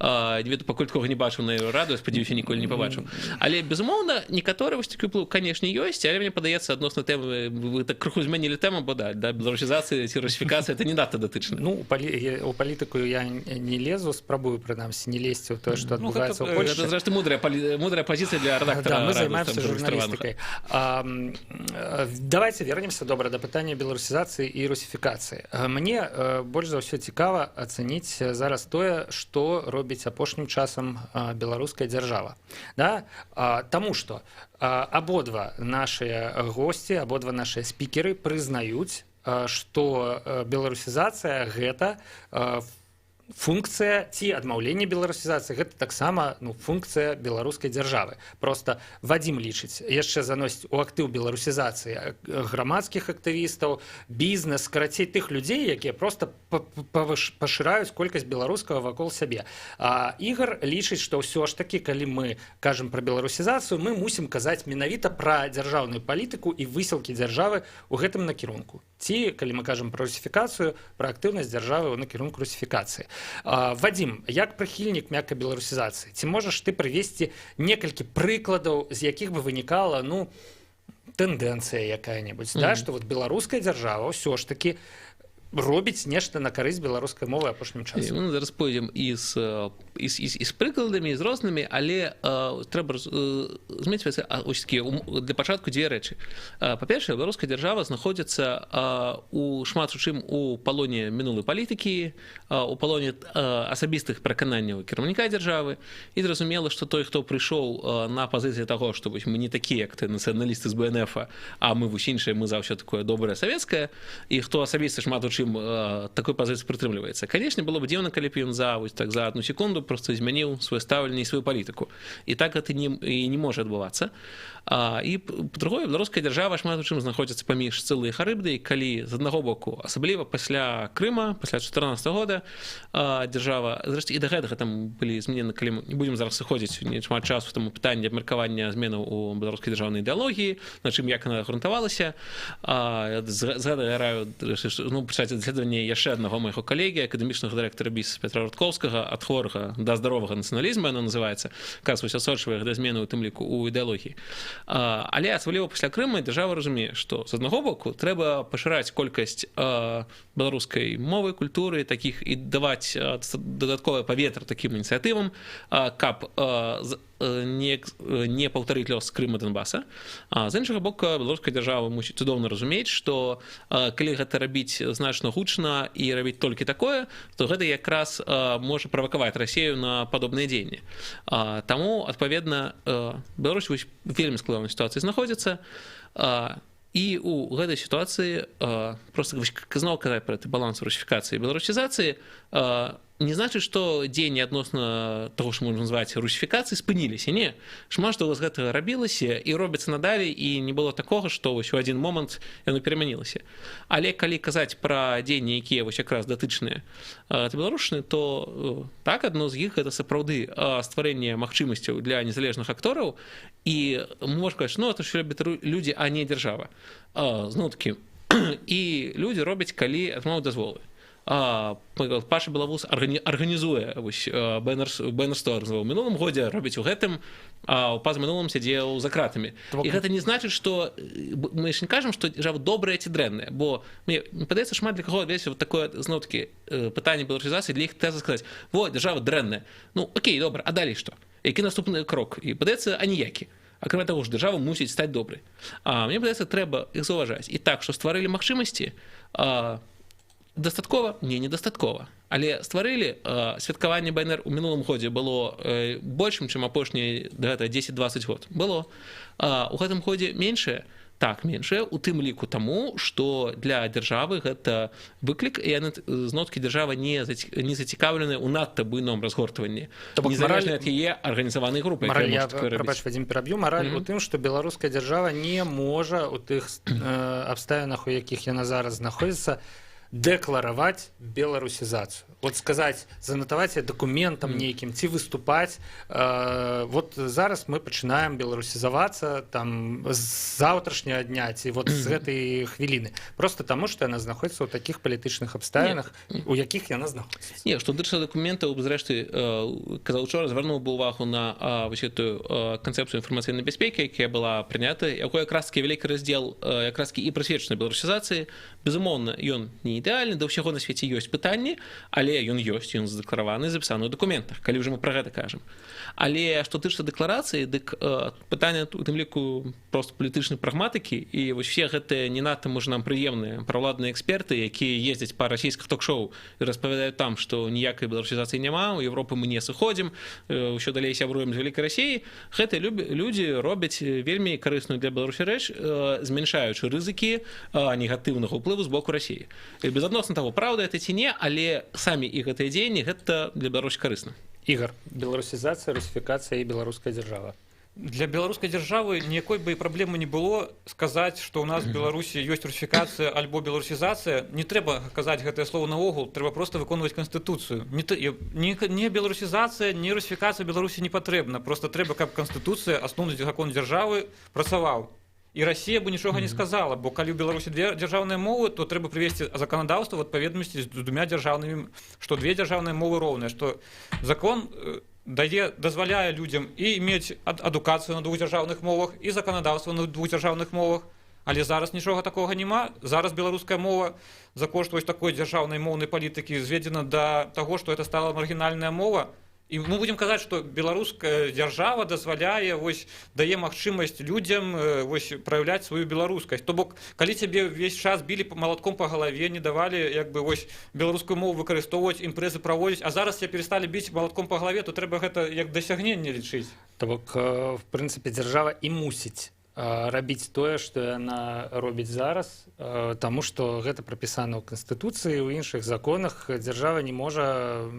Я поки такого не бачив на Єврораду, я сподіваюся, ніколи не побачив. Але, безумовно, некаторы вось такі ўплыў, канешне, ёсць, але мне падаецца адносна тэмы, вы так крыху змянілі тэму, бо да, беларусізацыя ці русіфікацыя это не надта датычна. Ну, у палітыку я не лезу, спрабую, прынамсі, не лезці ў тое, што адбываецца ў Польшчы. Это, зрэшты, мудрая пазіцыя для рэдактара. Да, мы займаемся журналістыкай. Давайте вернемся, добра, да пытання беларусізацыі і русіфікацыі. Мне больш за ўсё цікава ацаніць зараз тое, што робіць апошнім часам беларуская дзяржава. Да? Таму што абодва нашыя госці, абодва нашыя спікеры прызнаюць, што беларусізацыя гэта функцыя ці адмаўленне беларусізацыі, гэта таксама, ну, функцыя беларускай дзяржавы. Просто Вадзім лічыць, яшчэ заносіць у актыў беларусізацыі грамадскіх актывістаў, бізнес, карацей тых людзей, якія просто пашыраюць колькасць беларускага вакол сябе. Ігор лічыць, што ўсё ж такі, калі мы кажам пра беларусізацыю, мы мусім казаць менавіта пра дзяржаўную палітыку і высілкі дзяржавы ў гэтым накірунку. Ці, калі мы кажам пра русіфікацыю, пра актыўнасць дзяржавы ў накірунку русіфікацыі. Вадзім, як прыхільнік мяккай беларусізацыі, ці можаш ты прывесці некалькі прыкладаў, з якіх бы вынікала, ну, тэндэнцыя якая-небудзь, да, што вот беларуская дзяржава ўсё ж такі робіць нешта на карысць беларускай мовы апошнім часам. Мы зараз пойдзем і з прыкладамі, і з рознымі, але трэба змець для пачатку дзве рэчы. Па-першае, беларуская дзяржава знаходзіцца шмат у чым у палоне мінулай палітыкі, у палоне асабістых перакананняў кіраўніка дзяржавы, і зразумела, што той, хто прыйшоў на пазіцыі таго, што мы не такія, як ты, нацыяналісты з БНФ, а мы вось іншыя, мы заўсёды такое добрае савецкае, і хто асабіста шмат у чым чым такой пазіцыі прытрымліваецца. Канешне, было б дзіўна, калі б ён за одну секунду просто змяніў сваё стаўленне і сваю палітыку. І так гэта не можа адбывацца. І па-другое, беларуская дзяржава шмат у чым знаходзіцца паміж Сцылай і Харыбдай, калі з аднаго боку, асабліва пасля Крыма, пасля 2014 года, дзяржава, зрэшты, і да гэтага там былі зменены, калі мы не будзем зараз сыходзіць не шмат часу в таму пытанні абмеркавання зменаў у беларускай дзяржаўнай ідэалогіі, на чым як яна грунтавалася. Згадаю раю пачаць даследаванне яшчэ аднаго майго калегі, акадэмічнага дырэктара БІС Петра Рудкоўскага, ад хворага да здаровага нацыяналізму, яно называецца, касваюць асочвае да змены, у тым ліку, у ідэалогіі. Але асабліва пасля Крыма дзяржава разумее, што з аднаго боку трэба пашыраць колькасць беларускай мовы, культуры такіх і даваць дадатковае паветра такім ініцыятывам, каб не паўтарыць лёс Крыма, Донбаса. З іншага боку, беларуская дзяржава мусіць цудоўна разумець, што калі гэта рабіць значна гучна і рабіць толькі такое, то гэта якраз можа правакаваць Расію на падобныя дзеянні. Таму, адпаведна, Беларусь вельмі складанай сітуацыі знаходзіцца, і ў гэтай сітуацыі проста зноў казаць пра баланс русіфікацыі і беларусізацыі не значыць, што дзеянні адносна таго, што можна назваць русіфікацыяй, спыніліся. Не. Шмат што з гэтага рабілася і робіцца надалей, і не было такога, што у адзін момант яно перамянілася. Але калі казаць пра дзеянні, якія якраз датычныя да беларушчыны, то так, адно з іх гэта сапраўды стварэнне магчымасцяў для незалежных актораў, і можна сказаць, это ж робяць людзі, а не дзяржава. Зноў-такі, і людзі робяць, калі атрымаюць дазволы. Паша Белавус арганізуе БНР-100 у мінулым годзе, робіць у гэтым, а ў пазамінулым сядзеў за кратамі. І гэта не значыць, што мы ж не кажам, што дзяржава добрая ці дрэнная, бо мне падаецца, шмат для каго адвесці такое, зноў-такі, пытанне беларусізацыі, для іх тэза сказаць: во, дзяржава дрэнная. Окей, добра, а далей што? Які наступны крок? І падаецца, аніякі. Акрамя таго ж, дзяржава мусіць стаць добрай. Мне падаецца, трэба іх заўважаць. І так, што стварылі магчымасці, дастаткова? Не, недастаткова. Але стварылі, святкаванне БНР у мінулым годзе было большым, чым апошнія 10-20 год. Было. У гэтым годзе меншае? Так, меншае, у тым ліку таму, што для дзяржавы гэта выклік, і яны, зноў-такі, дзяржава не зацікаўленая ў надта буйном разгортванні. Незалежна ад яе арганізаванай групы. Прабач, Вадзім, пераб'ю. Мараль у тым, што беларуская дзяржава не можа ў тых абставінах, у якіх яна зараз знаходзіцца, дэклараваць беларусізацыю. Вот сказаць, занатаваць дакументам нейкім, ці выступаць. Вот зараз мы пачынаем беларусізавацца там з заўтрашняга дня, ці вот з гэтай хвіліны. Просто таму, што яна знаходзіцца ў такіх палітычных абставінах, у якіх яна знаходзіцца. Не, што датычна дакументаў, зрэшты, казаў учора, звярнуў бы ўвагу на гэтую канцэпцыю інфармацыйнай бяспекі, якая была прынята, якой якраз-такі вялікі раздзел якраз-такі і прысвечаны беларусізацыі. Безумоўна, ён не ідэальны, да ўсяго на свеце ёсць пытанні, але ён ёсць, ён задэклараваны, запісаны ў дакументах, калі ўжо мы пра гэта кажам. Але што тычыцца дэкларацыі, дык пытанне у тым ліку проста палітычнай прагматыкі, і вось все гэтыя не надта, можа, нам прыемныя правладныя эксперты, якія ездзяць па расійскіх ток-шоу і распавядаюць там, што ніякай беларусізацыі няма, у Европы мы не сыходзім, ўсё далей сябруем з вялікай Расіяй. Гэтыя людзі робяць вельмі карысную для Беларусі рэч, змяншаючы рызыкі негатыўнага ўплыву з боку Расіі. Безадносна таго, праўда гэта ці не, але самі і гэтыя дзеянні, гэта для Беларусі карысна. Ігор, беларусізацыя, русіфікацыя і беларуская дзяржава. Для беларускай дзяржавы ніякой бы праблемы не было сказаць, што ў нас в Беларусі ёсць русіфікацыя альбо беларусізацыя. Не трэба казаць гэтае слово наогул, трэба проста выконваць канстытуцыю. Не беларусізацыя, не русіфікацыя Беларусі не патрэбна. Проста трэба, каб канстытуцыя, асноўны закон дзяржавы, працаваў. І Расія бы нічога не сказала, бо калі ў Беларусі две дзяржаўныя мовы, то трэба прывесці заканадаўства ў адпаведнасці з двумя дзяржаўнымі, што две дзяржаўныя мовы роўныя, што закон дазваляе людзям і мець адукацыю на двух дзяржаўных мовах, і заканадаўства на двух дзяржаўных мовах. Але зараз нічога такога няма. Зараз беларуская мова за кошт вось такой дзяржаўнай моўнай палітыкі зведзена да таго, што гэта стала маргінальная мова. І мы будзем казаць, што беларуская дзяржава дазваляе, дае магчымасць людзям праяўляць сваю беларускасць. То бок, калі цябе ўвесь час білі малатком па галаве, не давалі беларускую мову выкарыстоўваць, імпрэзы праводзіць, а зараз цябе перасталі біць малатком па галаве, то трэба гэта як дасягненне лічыць. То бок, в прынцыпе, дзяржава і мусіць рабіць тое, што яна робіць зараз, таму што гэта прапісана ў Канстытуцыі, ў іншых законах. Дзяржава не можа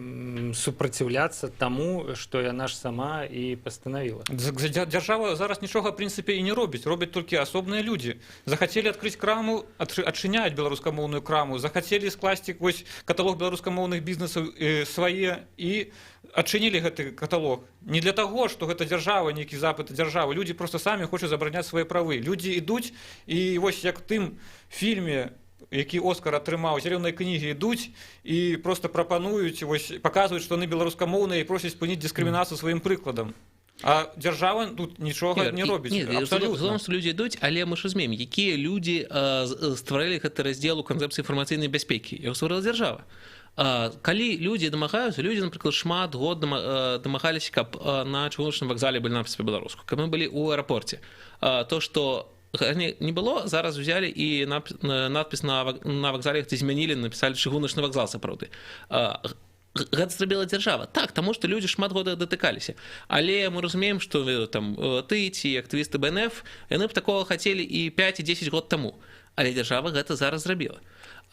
супраціўляцца таму, што яна ж сама і пастанавіла. Дзяржава зараз нічога, в прынцыпе, і не робіць. Робяць толькі асобныя людзі. Захацелі адкрыць краму, адчыняюць беларускамоўную краму, захацелі скласці каталог беларускамоўных бізнесаў свае і адчынілі гэты каталог. Не для таго, што гэта дзяржава, нейкі запыт дзяржавы. Людзі проста самі хочуць забараняць свае правы. Людзі ідуць, і вось як тым фільме, які Оскар атрымаў, зялёныя кнігі, ідуць і проста прапануюць, паказваюць, што яны беларускамоўныя і просяць спыніць дыскрымінацыю сваім прыкладам. А дзяржава тут нічога не робіць. Абсолютно, што людзі ідуць, але мы ж разумеем, якія людзі стваралі гэты раздзел у канцэпцыі інфармацыйнай бяспекі. Яго стварыла дзяржава. Калі людзі дамагаюцца, людзі, напрыклад, шмат год дамагаліся, каб на чыгуначным вакзале былі надпісы па-беларуску, каб мы былі ў аэрапорце. То, што не было, зараз узялі і надпіс на вакзале ці змянілі, напісалі чыгуначны вакзал сапраўды. Гэта зрабіла дзяржава. Так, таму што людзі шмат года датыкаліся. Але мы разумеем, што там ты ці актывісты БНФ, яны б такога хацелі і 5 і 10 год таму. Але дзяржава гэта зараз зрабіла.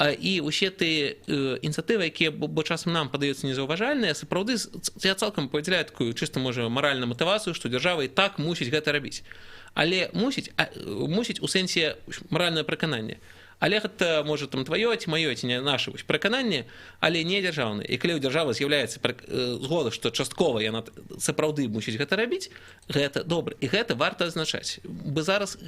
І ўсе тыя ініцыятывы, якія бо часам нам падаюцца незаўважальныя, сапраўды я цалкам падзяляю такую чыста, можа, маральную матывацыю, што дзяржава і так мусіць гэта рабіць. Але мусіць у сэнсе маральнае перакананне. Але гэта, можа, там тваё, ці маё, ці не наша перакананне, але не дзяржаўнае. І калі ў дзяржавы з'яўляецца згода, што часткова яна сапраўды мусіць гэта рабіць, гэта добра. І гэта варта адзначаць. Бо зараз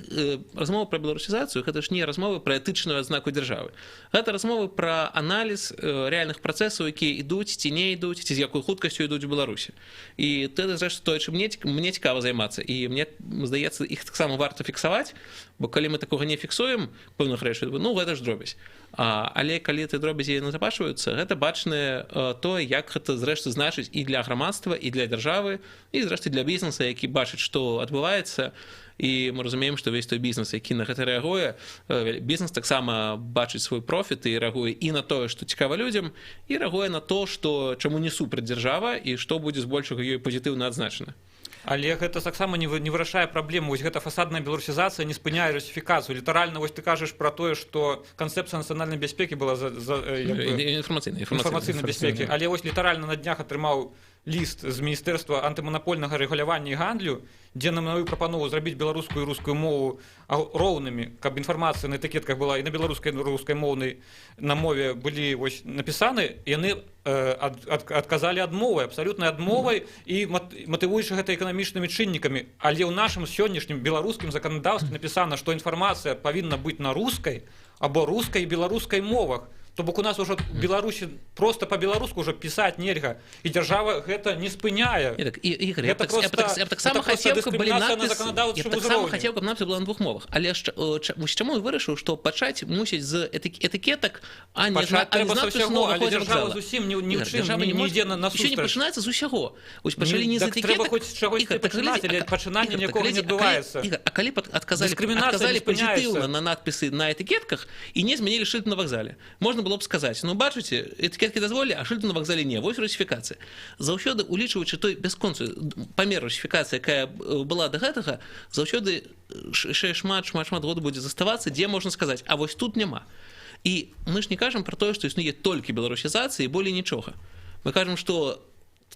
размова пра беларусізацыю, гэта ж не размовы пра этычную адзнаку дзяржавы. Гэта размовы пра аналіз рэальных працэсаў, якія ідуць ці не ідуць, ці з якой хуткасцю ідуць у Беларусі. І гэта, зрэшты, тое, чым мне цікава займацца. І мне здаецца, іх таксама варта фіксаваць, бо калі мы такога не фіксуем, пэўных рэчаў, ну, гэта ж дробязь. Але калі ты дробязі назапашваюцца, гэта бачнае тое, як гэта, зрэшты, значыць і для грамадства, і для дзяржавы, і, зрэшты, для бізнеса, які бачыць, што адбываецца. І мы разумеем, што весь той бізнес, які на гэта рэагуе, бізнес таксама бачыць свой профіт і рэагуе і на тое, што цікава людзям, і рэагуе на то, што чаму не супраць дзяржава і што будзе збольшага ёй пазітыўна адзначана. Але гэта таксама не вырашае праблему. Вось гэта фасадная беларусізацыя не спыняе русіфікацыю. Літаральна вось ты кажаш пра тое, што канцэпцыя нацыянальнай бяспекі была інфармацыйнай бяспекі. Але вось літаральна на днях атрымаў ліст з Міністэрства антыманапольнага рэгулявання і гандлю, дзе нам маю прапанову зрабіць беларускую і рускую мову роўнымі, каб інфармацыя на этыкетках была і на беларускай, і на рускай моўнай на мове былі вось напісаны, яны адказалі адмовай, абсалютнай адмовай і матывуючы гэта эканамічнымі чыннікамі. Але ў нашым сённяшнім беларускім заканадаўстве напісана, што інфармацыя павінна быць на рускай або рускай і беларускай мовах. То бок у нас уже в Беларусі просто по-беларуску уже пісаць нельга, і дзяржава гэта не спыняе. Игорь, я б таксама хацеў, каб надпіс была на двух мовах. Але чаму я вырашыў, што пачаць мусіць з этыкетак, а не з надпісу новага вакзала. Але дзяржава зусім ні ў чым не ідзе на сустрач. Усё не пачынаецца з усяго. Вось пачалі не з этыкетак. Трэба хоць з чагосьці пачынаць, але пачынанне нікога не адбываецца. А калі адказалі пазітыўна на надпісы на этыкетках і не змянілі шыльд на вакзале, можна было б сказаць, ну бачыце, этыкеткі дазволілі, а шыльду на вакзале не. Вось русіфікацыя. Заўсёды улічваючы той бясконцу памер русіфікацыі, якая была да гэтага, заўсёды шмат году будзе заставацца, дзе можна сказаць, а вось тут няма. І мы ж не кажам пра тое, што існуе толькі беларусізацыя і болей нічога. Мы кажам, што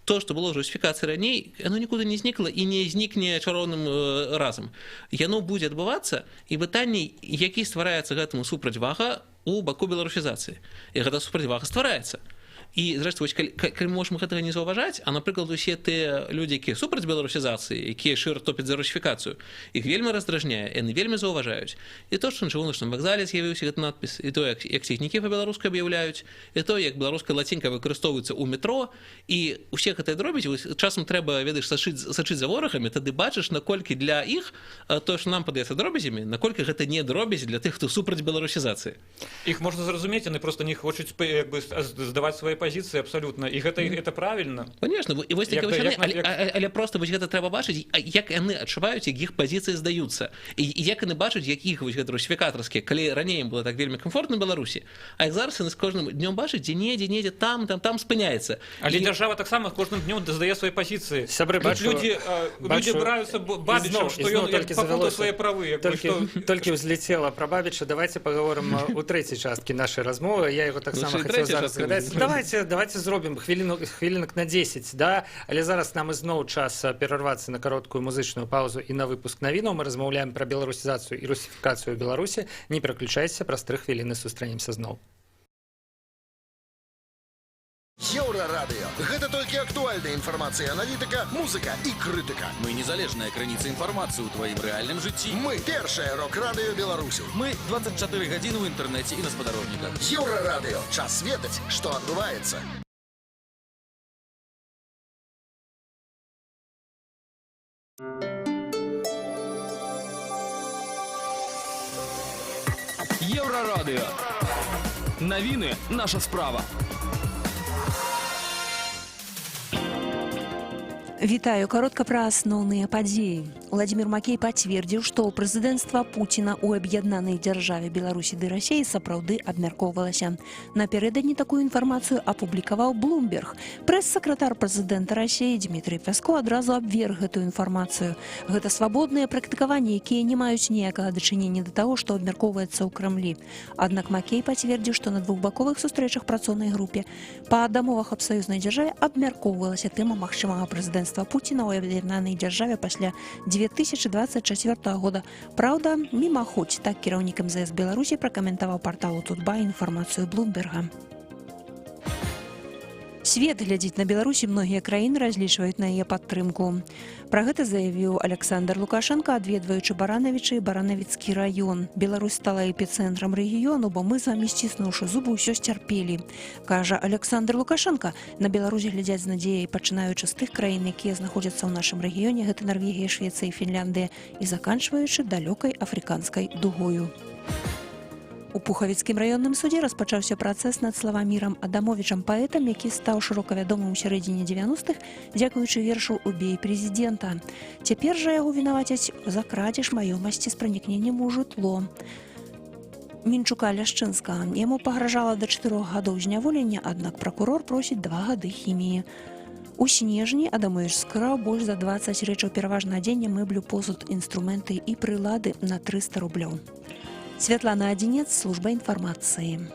то, што было русіфікацыя раней, яно нікуды не знікла і не знікне чароўным разам. Яно будзе адбывацца, і пытанне, які ствараецца гэтаму супрацьвага у баку беларусізацыі. І гэта супрацьвага ствараецца. І, зрэшты, калі можам гэтага не заўважаць, а, напрыклад, усе тыя людзі, якія супраць беларусізацыі, якія шыра топяць за русіфікацыю, іх вельмі раздражняе, яны вельмі заўважаюць. І то, што на чыгуначным вакзале з'явіўся гэты надпіс, і то, як цягнікі па-беларуску аб'яўляюць, і то, як беларуская лацінка выкарыстоўваецца ў метро, і усе гэтыя дробязі, часам трэба, ведаеш, сачыць за ворагамі, тады бачыш, наколькі для іх тое, што нам падаецца дробязямі, наколькі гэта не дробязь для тых, хто супраць беларусізацыі. Іх можна зразумець, яны проста не хочуць здаваць свае пазіцыі абсалютна, і гэта правільна. Конечно, і вось такі але просто вось гэта трэба бачыць, як яны адчуваюць, як іх пазіцыі здаюцца, і як яны бачаць, як іх вось гэта русіфікатарскія, калі раней ім было так вельмі комфортна в Беларусі, а як зараз яны з кожным днём бачаць, дзе недзе там спыняецца. Але дзяржава таксама кожным днём здае свае пазіцыі. Сябры, людзі браюцца Бабічам, што ён пакутаў свае правы. Толькі ўзляцела пра Бабіча, давайте паговорым у трэцяй часткі нашай размовы. Я яго таксама хацеў зараз згадаць. Давайте зробім хвілінак на 10, да? Але зараз нам ізноў час перарвацца на кароткую музычную паузу і на выпуск навінаў. Мы размаўляем пра беларусізацыю і русіфікацыю Беларусі. Не пераключайся, праз 3 хвіліны сустрэнемся зноў. Еўрарадыё. Гэта толькі актуальная інфармацыя, аналітыка, музыка і крытыка. Мы незалежная крыніца інфармацыі ў тваім рэальным жыцці. Мы першае рок-радыё Беларусі. Мы 24 гадзіны ў інтэрнэце і на спадарожніках. Еўрарадыё. Час ведаць, што адбываецца. Еўрарадыё. Навіны наша справа. Вітаю, каротка пра асноўныя падзеі. Владимир Макей пацвердзіў, што прэзідэнцтва Пуціна ў аб'яднанай дзяржаве Беларусі ды Расіі сапраўды абмяркоўвалася. Напярэдадні такую інфармацыю апублікаваў Bloomberg. Прэс-сакратар прэзідэнта Расіі Дмітрий Пясков адразу абверг гэтую інфармацыю. Гэта свабодныя практыкаванні, якія не маюць ніякага дачынення да таго, што абмяркоўваецца ў Крамлі. Аднак Макей пацвердзіў, што на двухбаковых сустрэчах працоўнай групе па дамовах аб саюзнай дзяржаве абмяркоўвалася тэма магчымага прэзідэнцтва Пуціна ў аб'яднанай дзяржаве пасля 2024 года. Праўда, мімаходзь, так кіраўнік МЗС Беларусі пракаментаваў парталу Тутбай інфармацыю Блумберга. Свет глядзіць на Беларусі, многія краіны разлічваюць на яе падтрымку. Пра гэта заявіў Александр Лукашенко, адведваючы Баранавіча і Баранавіцкі раён. Беларусь стала эпіцэнтрам рэгіёну, бо мы з вамі, сціснуўшы зубы, ўсё сцярпелі. Кажа Александр Лукашенко, на Беларусь глядзяць з надзеяй, пачынаючы з тых краін, якія знаходзяцца ў нашым рэгіёне, гэта Нарвегія, Швецыя і Фінляндыя, і заканчваючы далёкай афрыканскай дугою. У Пухавіцкім раённым судзе распачаўся працэс над Славамірам Адамовічам, паэтам, які стаў шырока вядомым у сярэдзіне 90-х, дзякуючы вершу «Убей прэзідэнта». Цяпер жа яго вінавацяць за крадзеж маёмасці з пранікненнем у жытло Мінчука Ляшчынскага. Яму пагражала да 4 гадоў зняволення, аднак пракурор просіць 2 гады хіміі. У снежні Адамовіч скраў больш за 20 рэчаў, пераважна адзення, мэблю, посуд, інструменты і прылады на 300 рублёў. Святлана Адзінец, служба інфармацыі.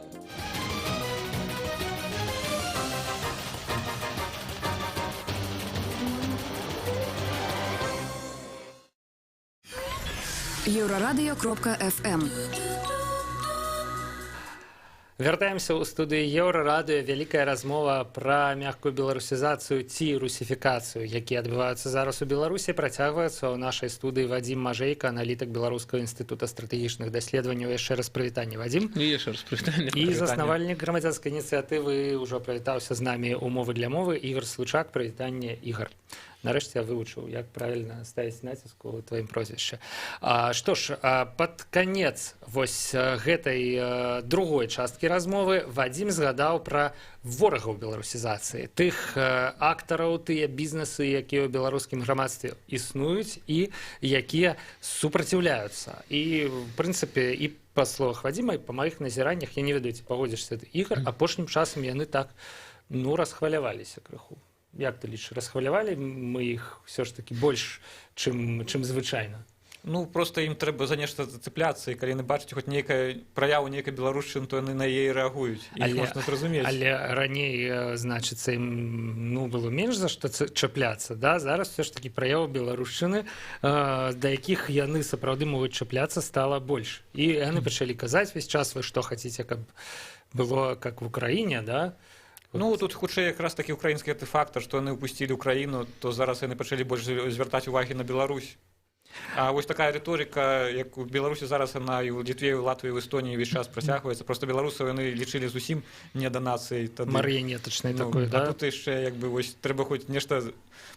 Еўрарадыё.фм. Вяртаемся ў студыі Еўрарадыё. Вялікая размова пра мяккую беларусізацыю ці русіфікацыю, якія адбываюцца зараз у Беларусі, працягваецца ў нашай студыі Вадзім Мажэйка, аналітык Беларускага інстытута стратэгічных даследаванняў. Яшчэ раз прывітанне, Вадзім. Яшчэ раз прывітанне. І заснавальнік грамадзянскай ініцыятывы ўжо прывітаўся з намі ў мовы для мовы. Ігор Случак, прывітанне, Ігор. Нарэшце я вывучыў, як правільна ставіць націск у тваім прозвішчы. Што ж, пад канец вось гэтай другой часткі размовы Вадзім згадаў пра ворагаў беларусізацыі, тых актараў, тыя бізнесы, якія ў беларускім грамадстве існуюць і якія супраціўляюцца. І, в прынцыпе, і па словах Вадзіма, і па маіх назіраннях, я не ведаю, ці пагодзішся ты, Ігор, апошнім часам яны так, расхваляваліся крыху. Як ты лічыш, расхвалявалі мы іх все ж таки больш, чым звычайна? Просто ім трэба за нешта зацепляцца, і калі яны бачаць хоць нейкая праяву нейкай беларушчыны, то яны на яе рэагуюць. Іх можна зразумець. Але раней, значыцца, ім было менш за што чапляцца, да? Зараз все ж таки праяў беларушчыны, да якіх яны сапраўды могуць чапляцца, стала больш. І яны пачалі казаць весь час, вы што хацеце, каб было как в Украіне, да? Тут хутчэй якраз такі ўкраінскі гэты фактар, што яны ўпусцілі ўкраіну, то зараз яны пачалі больш звяртаць увагі на Беларусь. А вось такая рыторыка, як у Беларусі зараз, она і ў Літве, у Латвіі, у Эстонії ўвесь час працягваецца. Просто беларусаў яны лічылі зусім не да нацыі. Марыянетачнай такой, да? А тут яшчэ як бы вось трэба хоць нешта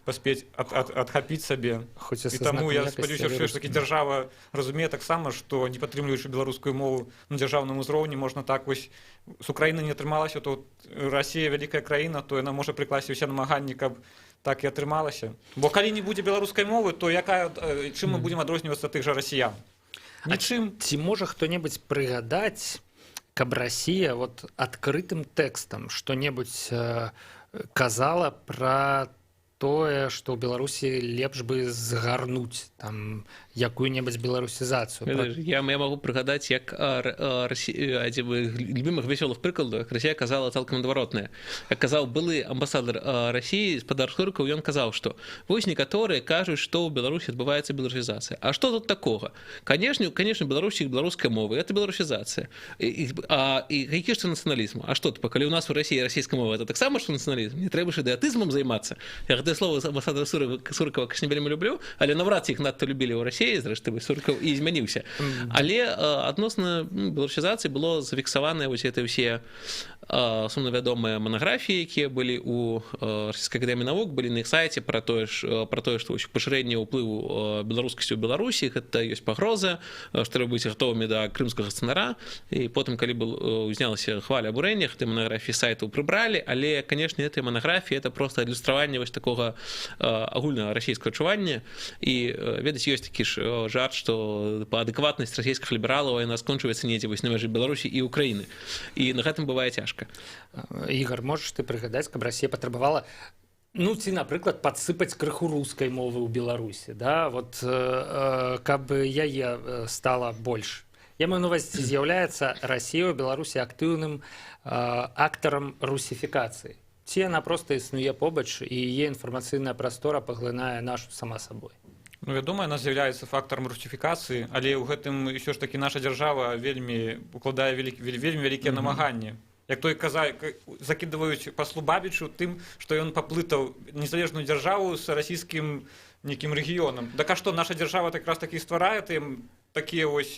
паспець адхапіць сабе. Хоць І таму я спадзяюся, што ж такі дзяржава разумее таксама, што не падтрымліваючы беларускую мову на дзяржаўным узроўні, можна так вось з Украіны не атрымалася, то Расія вялікая краіна, то яна можа прыкласці ўсе намаганні, каб так і атрымалася. Бо калі не будзе беларускай мовы, то чым мы будзем адрознівацца тых жа расіян? Нічым. Ці можа хто-небудзь прыгадаць, каб Расія вот адкрытым тэкстам што-небудзь казала пра тое, што ў Беларусі лепш бы згарнуць там якую-небудзь беларусізацыю. Я магу прыгадаць, як адзін любімых вясёлых прыкладаў, як Расія казала цалкам адваротнае. Як казаў былы амбасадар Расіі, спадар Суркаў, ён казаў, што вось некаторыя кажуць, што ў Беларусі адбываецца беларусізацыя. А што тут такога? Канешне, Беларусі беларускай мовы, это беларусізацыя. І які ж це нацыяналізм? А што, калі ў нас у Расіі расійская мова, это таксама што нацыяналізм? Не трэба ж ідэатызмам займацца. Я гэтае слово амбасадара Суркава, конечно, не вельмі люблю, але наврад ці іх надта любілі ў Расіі, зрэшты, Суркаў і змяніўся. Але адносна беларусізацыі было зафіксаваныя вось гэтыя ўсе сумна вядомыя манаграфіі, якія былі ў Расійскай акадэміі навук, былі на іх сайце пра тое, што пашырэнне ўплыву беларускасці ў Беларусі, гэта ёсць пагроза, што трэба быць гатовымі да крымскага сцэнара. І потым, калі узнялася хваля абурэння, гэтыя манаграфіі сайтаў прыбралі, але, канешне, гэтыя манаграфіі это проста адлюстраванне вось такога агульнага расійскага адчування. І ведаць, ёсць такі ж жарт, што адэкватнасць расійскіх лібералаў яна скончваецца недзе вось на мяжы Беларусі і Украіны. І на гэтым бывае цяжка. Ігор, можаш ты прыгадаць, каб Расія патрабавала ці, напрыклад, падсыпаць крыху рускай мовы ў Беларусі, да? Вот, каб яе стала больш. Я маю на увазі, з'яўляецца Расія ў Беларусі актыўным актарам русіфікацыі. Ці яна проста існуе побач, і яе інфармацыйная прастора паглынае нашу сама сабой? Вядома, яна з'яўляецца фактарам русіфікацыі, але ў гэтым ўсё ж такі наша дзяржава вельмі укладае вельмі вялікія намаганні. Як той закідваюць паслу Бабічу тым, што ён паплытаў незалежную дзяржаву з расійскім нейкім рэгіёнам. Так а што, наша дзяржава якраз такі стварае такія вось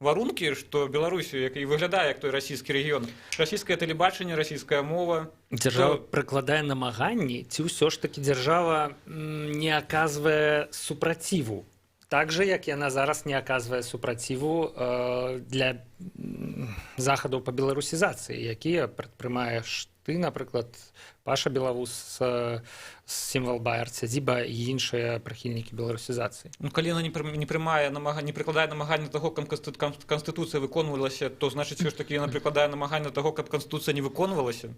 варункі, што Беларусі, як і выглядае як той расійскі рэгіён. Расійскае тэлебачанне, расійская мова. Дзяржава прыкладае намаганні, ці ўсё ж такі дзяржава не аказвае супраціву? Так же, як яна зараз не аказвае супраціву для захадаў па беларусізацыі, якія прадпрымаеш ты, напрыклад, Паша Белавус, Сімвал Байер, Сядзіба і іншыя прыхільнікі беларусізацыі. Калі яна не прыкладае намаганне таго, каб Канстытуцыя выконвалася, то значыць, все ж такі яна прыкладае намаганне таго, каб Канстытуцыя не выконвалася.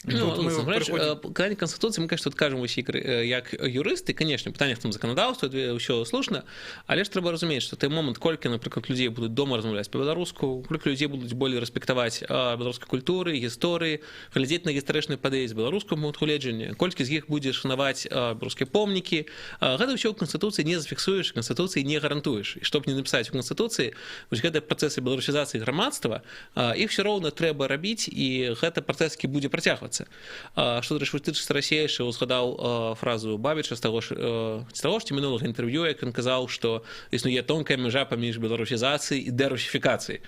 Калі Конституцыі, мы, конечно, тут кажам як юрысты, конечно, пытаннях там заканадаўства, ўсё слушна, але ж трэба разумець, што той момант, колькі, напрыклад, людзей будуць дома размаўляць па-беларуску, колькі людзей будуць болей рэспектаваць беларускай культуры, гісторыі, глядзець на гістарычны падэйс беларускаму гледжанню, колькі з іх будзе шанаваць беларускія помнікі, гэта ўсё ў Канстытуцыі не зафіксуеш, Канстытуцыі не гарантуеш. І што б не напісаць у Канстытуцыі, вось гэтыя працэсы беларусізацыі грамадства, іх ўсё роўна трэба рабіць, і гэта працэс, які будзе працягвацца. Што тычыцца Расіі, яшчэ узгадаў фразу Бабіча з таго ж мінулага інтэрв'ю, як ён казаў, што існуе тонкая мяжа паміж беларусізацыяй і дэрусіфікацыяй.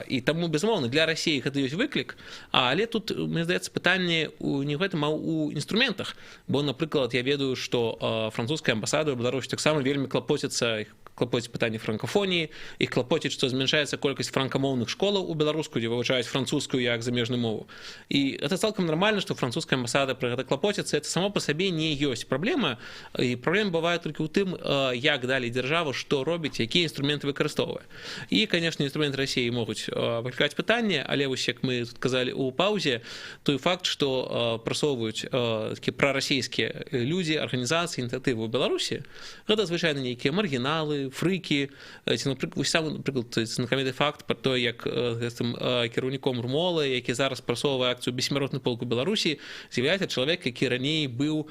І таму, безумоўна, для Расіі гэта ёсць выклік, але тут, мне здаецца, пытанне не ў гэтым, а ў інструментах. Бо, напрыклад, я ведаю, што французская амбасада ў Беларусі таксама вельмі клапоціцца, клапоціць пытанне франкафоніі, іх клапоціць, што змяншаецца колькасць франкамоўных школаў у беларускую, дзе вывучаюць французскую як замежную мову. І гэта цалкам нормально, што французская амбасада пра гэта клапоціцца. Это само па сабе не ёсць праблема, і праблема бывае толькі ў тым, як далей дзяржава, што робіць, якія інструменты выкарыстоўвае. І, канешне, інструменты Расіі могуць выклікаць пытанне, але вось як мы тут казалі ў паўзе, той факт, што прасоўваюць такія прарасійскія людзі, арганізацыі, ініцыятывы ў Беларусі, гэта звычайна нейкія маргіналы, фрыкі, ці, напрыклад, знакаміты факт пра тое, як гэтым кіраўніком РМОЛа, які зараз прасоўвае акцыю «Бессмяротны полк у Беларусі», з'яўляецца чалавек, які раней быў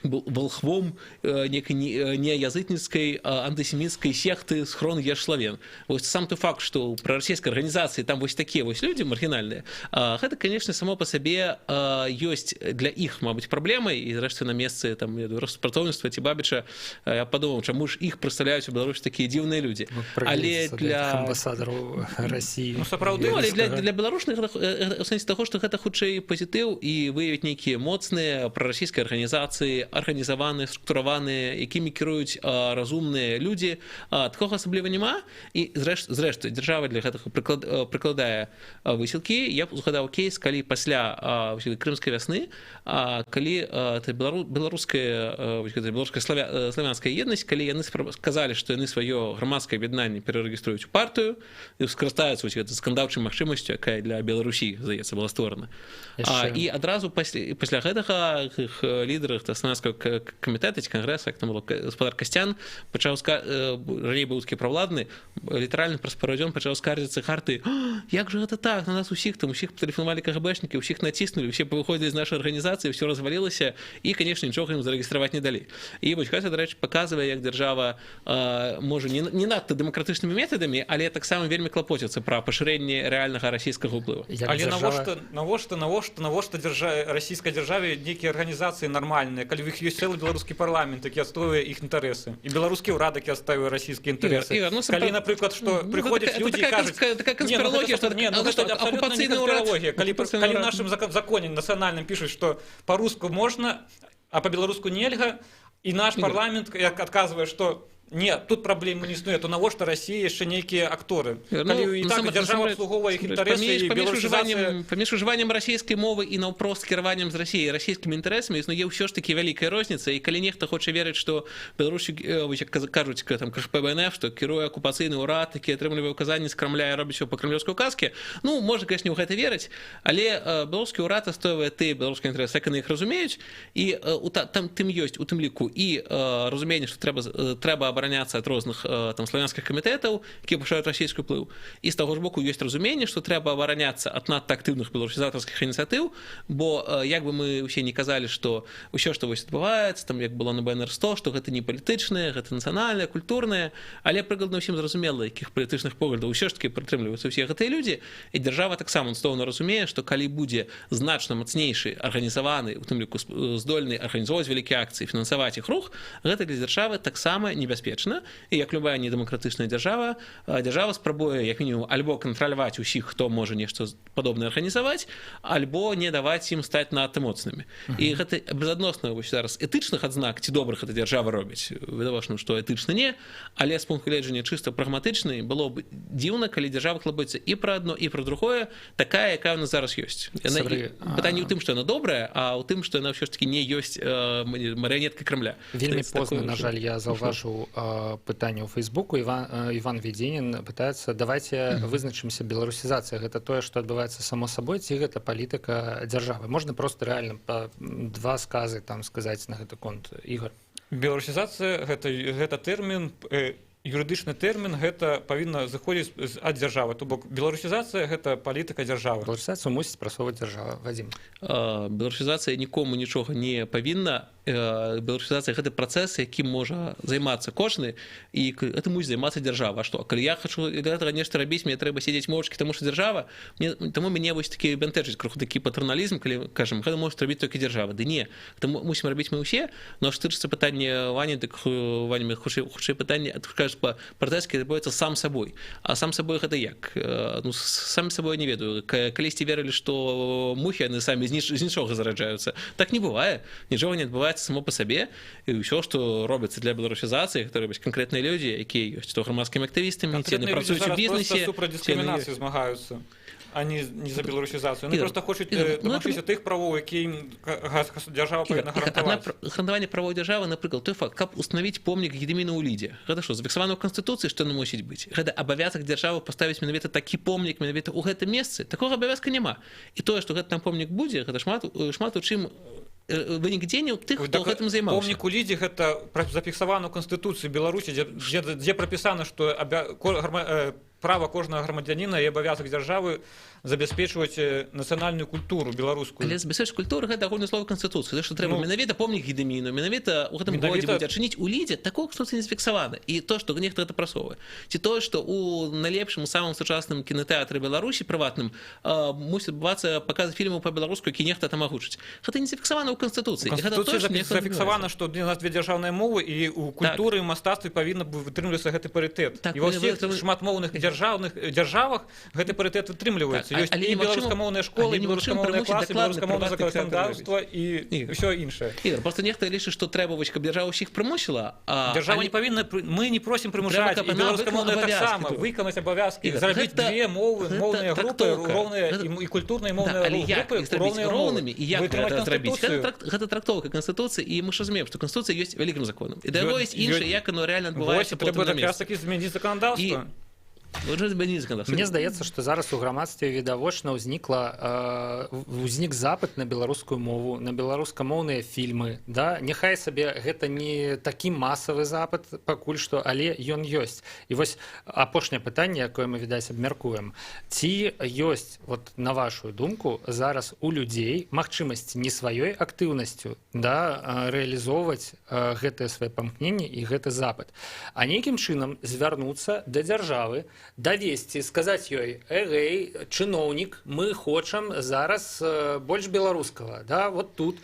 волхвом некай неязычніцкай антысеміцкай секты схрон ешславен. Вось сам той факт, што пры расійскай арганізацыі там вось такія вось людзі маргінальныя, гэта, конечно, само па сабе ёсць для іх, мабыць, праблемай, і зрэшты на месцы там распрацоўніцтва ці Бабіча я падумаў, чаму ж іх прадстаўляюць у Беларусі такія дзіўныя людзі. Але для амбасадараў Расіі, сапраўды, для беларушных у сэнсе таго, што гэта хутчэй пазітыў і выявіць нейкія моцныя прарасійскія арганізацыі, арганізаваныя, структураваныя, якімі кіруюць разумныя людзі. Такога асабліва няма, і зрэшты дзяржава для гэтага прыкладае высілкі. Я б узгадаў кейс, калі пасля крымскай вясны, калі беларуская славянская еднасць, калі яны сказалі, што яны сваё грамадскае аб'яднанне перарэгіструюць у партыю і скарыстаюцца гэта скандаўчай магчымасцю, якая для Беларусі, здаецца, была створана. І адразу пасля гэтага іх лідар славянскага камітэта ці кангрэса, як там было, гаспадар Касцян, пачаў раней быў такі правладны, літаральна праз пару дзён пачаў скардзіцца харты: як жа гэта так, на нас усіх тэлефанавалі КГБшнікі, усіх націснулі, усе павыходзілі з нашай арганізацыі, ўсё развалілася, і, канешне, нічога ім зарэгістраваць не далі. І вось гэта, дарэчы, паказвае, як дзяржава можа не надта дэмакратычнымі метадамі, але таксама вельмі клапоціцца пра пашырэнне рэальнага расійскага ўплыву. Але навошта расійскай дзяржаве нейкія арганізацыі нармальныя, калі ў іх ёсць цэлы беларускі парламент, які адстойвае іх інтарэсы, і беларускі ўрад, які адстойвае расійскія інтарэсы. Калі, напрыклад, што прыходзяць людзі і кажуць, такая канспіралогія, што акупацыйная ўрад, калі ў нашым законе нацыянальным пішуць, што па-руску можна, а па-беларуску нельга, і наш парламент адказвае, што не, тут праблемы не існуе, то навошта Расія яшчэ нейкія акторы? Калі і так дзяржава абслугоўвае іх інтарэсы і беларусізацыя... Паміж ужываннем расійскай мовы і наўпрост кіраваннем з Расіяй расійскімі інтарэсамі існуе ўсё ж такі вялікая розніца, і калі нехта хоча верыць, што Беларусі, як кажуць, там КХП-БНФ, што кіруе акупацыйны ўрад, які атрымлівае ўказанні з Крамля і робіць усё па крамлёўскай указке, ну, можа, канешне, ў гэта верыць, але беларускі ўрад адстойвае тыя беларускія інтарэсы, як яны іх разумеюць, і тым ёсць у тым ліку і разуменне, што трэба абараняцца ад розных там славянскіх камітэтаў, якія пашыраюць расійскі ўплыў. І з таго ж боку ёсць разуменне, што трэба абараняцца ад надта актыўных беларусізатарскіх ініцыятыў, бо як бы мы ўсе не казалі, што ўсё, што вось адбываецца, там як было на БНР-100, што гэта не палітычнае, гэта нацыянальнае, культурнае, але прыкладна ўсім зразумела, якіх палітычных поглядаў ўсё ж такі прытрымліваюцца ўсе гэтыя людзі, і дзяржава таксама цудоўна разумее, што калі будзе значна мацнейшы, арганізаваны, у тым ліку здольны арганізоўваць вялікія акцыі, фінансаваць іх рух, гэта для дзяржавы таксама небяспечна. І як любая недэмакратычная дзяржава, дзяржава спрабуе як мінімум альбо кантраляваць усіх, хто можа нешта падобнае арганізаваць, альбо не даваць ім стаць надта моцнымі. І гэта безадносна вось зараз этычных адзнак ці добрых гэта дзяржава робіць. Відавочна, што этычна не, але з пункту гледжання чыста прагматычнай было б дзіўна, калі дзяржава клапаецца і пра адно, і пра другое, такая, якая ў нас зараз ёсць. Пытанне ў тым, што яна добрая, а ў тым, што яна ўсё ж такі не ёсць марыянеткай Крамля. Вельмі позна, на жаль, я заўважыў пытанне ў Фейсбуку. Іван Ведзінін пытаецца: давайте вызначымся, беларусізацыя гэта тое, што адбываецца само сабой, ці гэта палітыка дзяржавы? Можна просто реально два сказы там сказаць на гэты конт, Ігор? Беларусізацыя гэта тэрмін, юрыдычны тэрмін, гэта павінна зыходзіць ад дзяржавы. То бок беларусізацыя гэта палітыка дзяржавы. Беларусізацыю мусіць прасоўваць дзяржава. Вадзім. Беларусізацыя нікому нічога не павінна. Беларусізацыя гэта працэс, якім можа займацца кожны, і гэта мусіць займацца дзяржава. А што, калі я хачу гэтага нешта рабіць, мне трэба сядзець моўчкі, таму што дзяржава, таму мяне вось такі бянтэжыць крыху такі патэрналізм, калі кажам, гэта можа рабіць толькі дзяржава. Ды не, гэта мусім рабіць мы ўсе. Но што тычыцца пытання Вані, дык Ваня, хутчэй пытанне, кажаш, працэс, які адбываецца сам сабой. А сам сабой гэта як? Ну, сам сабой не ведаю. Калісьці верылі, што мухі яны самі з нічога зараджаюцца. Так не бывае. Нічога не адбываецца само по сабе, і ўсё, што робіцца для беларусізацыі, гэта робяць канкрэтныя людзі, якія ёсць то грамадскімі актывістамі, ці яны працуюць у бізнесе, супраць дыскрымінацыі змагаюцца, а не за беларусізацыю. Яны проста хочуць дамагчыся тых правоў, якія дзяржава павінна гарантаваць. Гарантаванне правоў дзяржавы, напрыклад, той факт, каб установіць помнік Гедыміна ў Лідзе. Гэта што, зафіксавана ў Канстытуцыі, што яно мусіць быць? Гэта абавязак дзяржавы паставіць менавіта такі помнік менавіта ў гэтым месцы. Такога абавязка няма. І тое, што гэта там помнік будзе, гэта шмат у чым вынік дзеянняў тых, хто гэтым займаўся. Помнік у Лідзе гэта зафіксавана ў Канстытуцыі Беларусі, дзе прапісана, што права кожнага грамадзяніна і абавязак дзяржавы забяспечваць нацыянальную культуру беларускую. Але забяспечыць культуру гэта агульнае слова канстытуцыі, што трэба менавіта помнік Гедэміну, менавіта ў гэтым годзе будзе адчыніць у лідзе, такого канстытуцыі не зафіксавана. І то, што нехта гэта прасоўвае. Ці тое, што у найлепшым, самым сучасным кінотэатры Беларусі прыватным мусіць адбывацца паказы фільмаў па-беларуску, які нехта там агучыць. Гэта не зафіксавана ў канстытуцыі. Зафіксавана, што у нас две дзяржаўныя мовы, і ў культуры і мастацтве павінна вытрымлівацца гэты парытэт. І ва ўсіх шматмоўных дзяржавах гэты парытэт вытрымліваецца. Ёсць і беларускамоўныя школы, і беларускамоўныя класы, беларускамоўнае заканадаўства і ўсё іншае. Ігор, просто нехта лічыць, што трэба, каб дзяржава ўсіх прымусіла, дзяржава не павінна, мы не просім прымушаць, і беларускамоўныя таксама выканаць абавязкі, зрабіць две мовы, моўныя групы роўныя, і культурныя і моўныя групы роўнымі, і як гэта зрабіць? Гэта трактоўка канстытуцыі, і мы ж разумеем, што канстытуцыя ёсць вялікім законам. І да яго ёсць іншае, як оно рэальна адбываецца потым на месцы. Трэба якраз-такі змяніць заканадаўства. Мне здаецца, што зараз у грамадстве відавочна ўзнік запыт на беларускую мову, на беларускамоўныя фільмы. Няхай сабе гэта не такі масавы запыт пакуль што, але ён ёсць. І вось апошняе пытанне, якое мы, відаць, абмяркуем. Ці ёсць, на вашу думку, зараз у людзей магчымасць не сваёй актыўнасцю рэалізоўваць гэтыя свае памкненні і гэты запыт, а нейкім чынам звярнуцца да дзяржавы, давесці, сказаць ёй: эгэй, чыноўнік, мы хочам зараз больш беларускага, вот тут.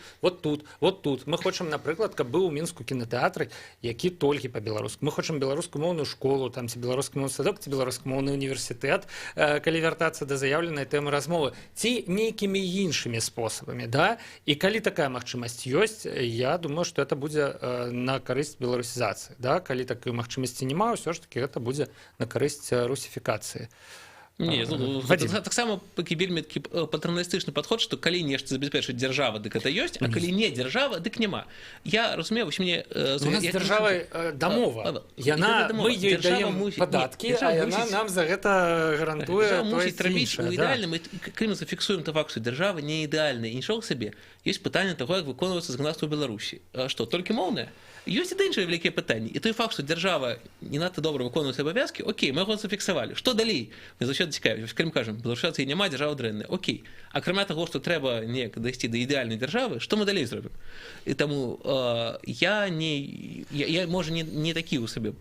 Мы хочам, напрыклад, каб быў у Мінску кінотэатр, які толькі па-беларуску. Мы хочам беларускамоўную школу, там ці беларускамоўны садок, ці беларускамоўны універсітэт, калі вяртацца да заяўленай тэмы размовы, ці нейкімі іншымі спосабамі. І калі такая магчымасць ёсць, я думаю, што это будзе на карысць беларусізацыі. Калі такой магчымасці няма, ўсё ж такі гэта будзе на карысць русификации. Не, таксама вельмі такі патэрналістычны падход, што калі нешта забяспечыць дзяржава, дык гэта ёсць, а калі не дзяржава, дык няма. Я разумею, вось мне... У нас дзяржава дамова. Мы ёй даем падаткі, а яна нам за гэта гарантуе тое ці іншае. Ідэальна, калі мы зафіксуем ту факт, што дзяржава не ідэальная, і нічога сабе, ёсць пытанне таго, як выконваецца заканадаўства ў Беларусі. Што, толькі моўнае? Ёсць і іншыя вялікія пытанні. І той факт, што дзяржава не надта добра выконвае свае абавязкі, окей, мы яго зафіксавалі. Што далей? Мы заўсёды цікавіць. Калі мы кажам, беларусізацыі няма, дзяржава дрэнная. Окей. Акрамя таго, што трэба неяк дайсці да ідэальнай дзяржавы, што мы далей зробім? І таму я можа, не такі ў сабе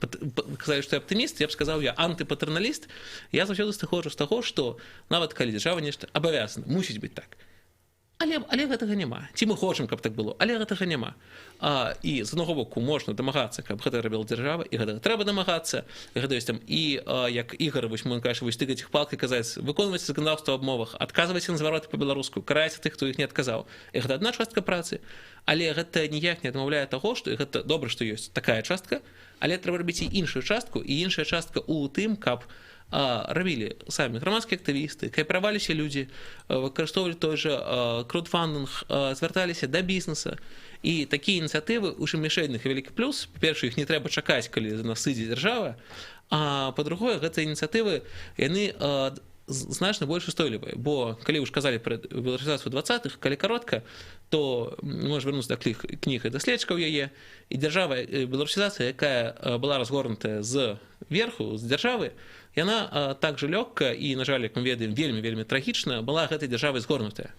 казалі, што я аптыміст, я б сказаў, я антыпатэрналіст. Я заўсёды сыходжу з таго, што нават калі дзяржава нешта абавязана, мусіць быць так. Але гэтага няма. Ці мы хочам, каб так было, але гэтага няма. І з аднаго боку можна дамагацца, каб гэта рабіла дзяржава, і гэтага трэба дамагацца. Гэта ёсць там і як Ігор, вось мы кажа, вось тыкаць іх палкай, казаць, выконваць заканадаўства аб мовах, адказвайце на звароты па-беларуску, карайце тых, хто іх не адказаў. І гэта адна частка працы, але гэта ніяк не адмаўляе таго, што гэта добра, што ёсць такая частка, але трэба рабіць і іншую частку, і іншая частка ў тым, каб рабілі самі грамадскія актывісты, каапераваліся людзі, выкарыстоўвалі той жа краудфандинг, звярталіся да бізнеса. І такія ініцыятывы ў чым яшчэ адных вялікі плюс. Па-першае, іх не трэба чакаць, калі за нас сыдзе дзяржава, а па-другое, гэтыя ініцыятывы, яны значна больш устойлівыя, бо калі ўж казалі пра беларусізацыю 20-х, калі каротка, то можна вярнуцца да кніг і даследчыкаў яе, і дзяржава, беларусізацыя, якая была разгорнутая з верху, з дзяржавы, яна так жа лёгка і, на жаль, як мы ведаем, вельмі трагічна была гэтай дзяржавай згорнутая.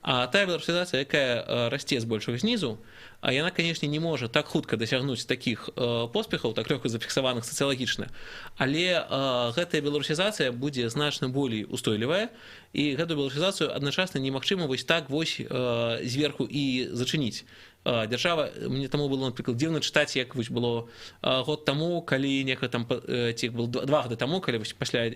А тая беларусізацыя, якая расце збольшага знізу, яна, канешне, не можа так хутка дасягнуць такіх поспехаў, так лёгка зафіксаваных сацыялагічна, але гэтая беларусізацыя будзе значна болей устойлівая, і гэтую беларусізацыю адначасна немагчыма вось так вось зверху і зачыніць. Дзяржава, мне таму было, напрыклад, дзіўна чытаць, як вось было год таму, калі некага там, ці было 2 гады таму, калі вось пасля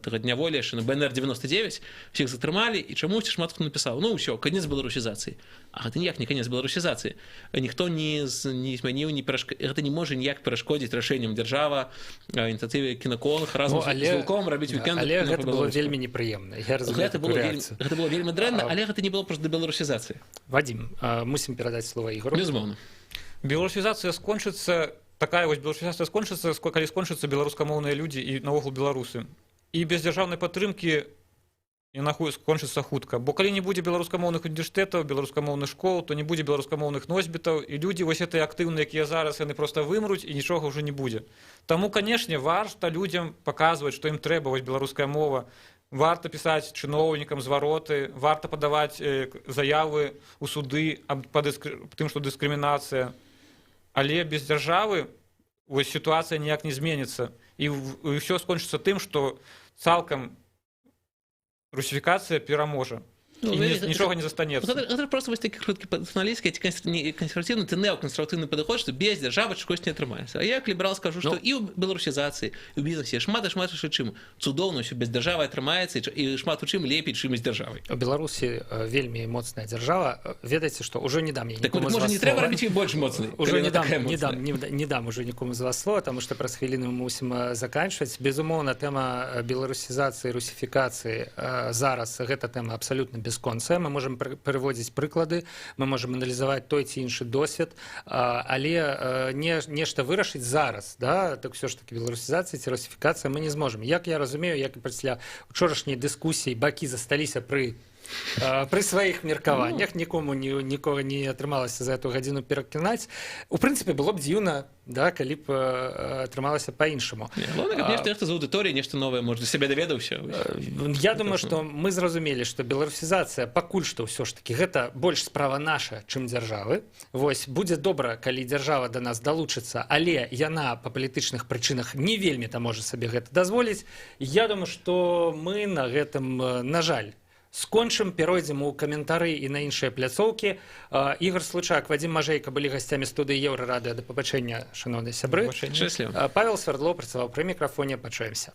таго дня волі яшчэ на БНР-99 всіх затрымалі, і чамусьці шмат хто напісаў: ну ўсё, канец беларусізацыі. А гэта ніяк не канец беларусізацыі. Ніхто не змяніў, гэта не можа ніяк перашкодзіць рашэнням дзяржава, ініцыятыве кіноконг разам з Вілком рабіць вікенд. Але гэта было вельмі непрыемна. Гэта было вельмі дрэнна, але гэта не было проста да беларусізацыі. Вадим, мусім перадаць слово Ігору. Безумоўна. Беларусізацыя скончыцца, такая вось беларусізацыя скончыцца, калі скончацца беларускамоўныя людзі і наогул беларусы. І без дзяржаўнай падтрымкі яна скончыцца хутка. Бо калі не будзе беларускамоўных універсітэтаў, беларускамоўных школ, то не будзе беларускамоўных носьбітаў, і людзі вось гэтыя актыўныя, якія зараз, яны проста вымруць і нічога ўжо не будзе. Таму, канешне, варта людзям паказваць, што ім трэба вось беларуская мова. Варта пісаць чыноўнікам звароты, варта падаваць заявы ў суды па тым, што дыскрымінацыя. Але без дзяржавы вось сітуацыя ніяк не зменіцца. І ўсё скончыцца тым, што цалкам русификация пераможа. Нічога не застанецца. Гэта просто вось такі круткі пацыяналісцкі, ці кансерватыўны, ці неакансерватыўны падыход, што без дзяржавы чагось не атрымаецца. А я як ліберал скажу, што і ў беларусізацыі, і ў бізнесе шмат яшчэ чым. Цудоўна ўсё без дзяржавы атрымаецца, і шмат у чым лепей, чым з дзяржавай. У Беларусі вельмі моцная дзяржава. Ведаеце, што ўжо не дам я нікому з вас слова. Можа, не трэба рабіць іх больш моцнай? Ужо не дам уже нікому з вас слова, таму што праз хвіліну мы мусім заканчваць. Безумоўна, тэма беларусізацыі, русіфікацыі зараз гэта тэма абсалютна без конца. Мы можем прыводзіць прыклады, мы можем аналізаваць той ці іншы досвед, але нешта вырашыць зараз, да, так все ж таки беларусізацыя ці русіфікацыя мы не зможам. Як я разумею, як і пасля учорашняй дыскусіі бакі засталіся пры сваіх меркаваннях, нікога не атрымалася за эту гадзіну перакінаць. У прынцыпе, было б дзіўна, да, калі б атрымалася па-іншаму. Нешта з аўдыторыі, нешта новае, можа, сябе даведаўся. Я думаю, што мы зразумелі, што беларусізацыя пакуль што ўсё ж такі гэта больш справа наша, чым дзяржавы. Вось, будзе добра, калі дзяржава да нас далучыцца, але яна па палітычных прычынах не вельмі-то можа сабе гэта дазволіць. Я думаю, што мы на гэтым, на жаль, скончым, перайдзем у каментары і на іншыя пляцоўкі. Ігор Случак, Вадзім Мажэйка былі гасцямі студыі Еўрарадыё. Да пабачэння, шаноўныя сябры. Шчасліва. Павел Свердлоў працаваў пры мікрафоне. Пачуемся.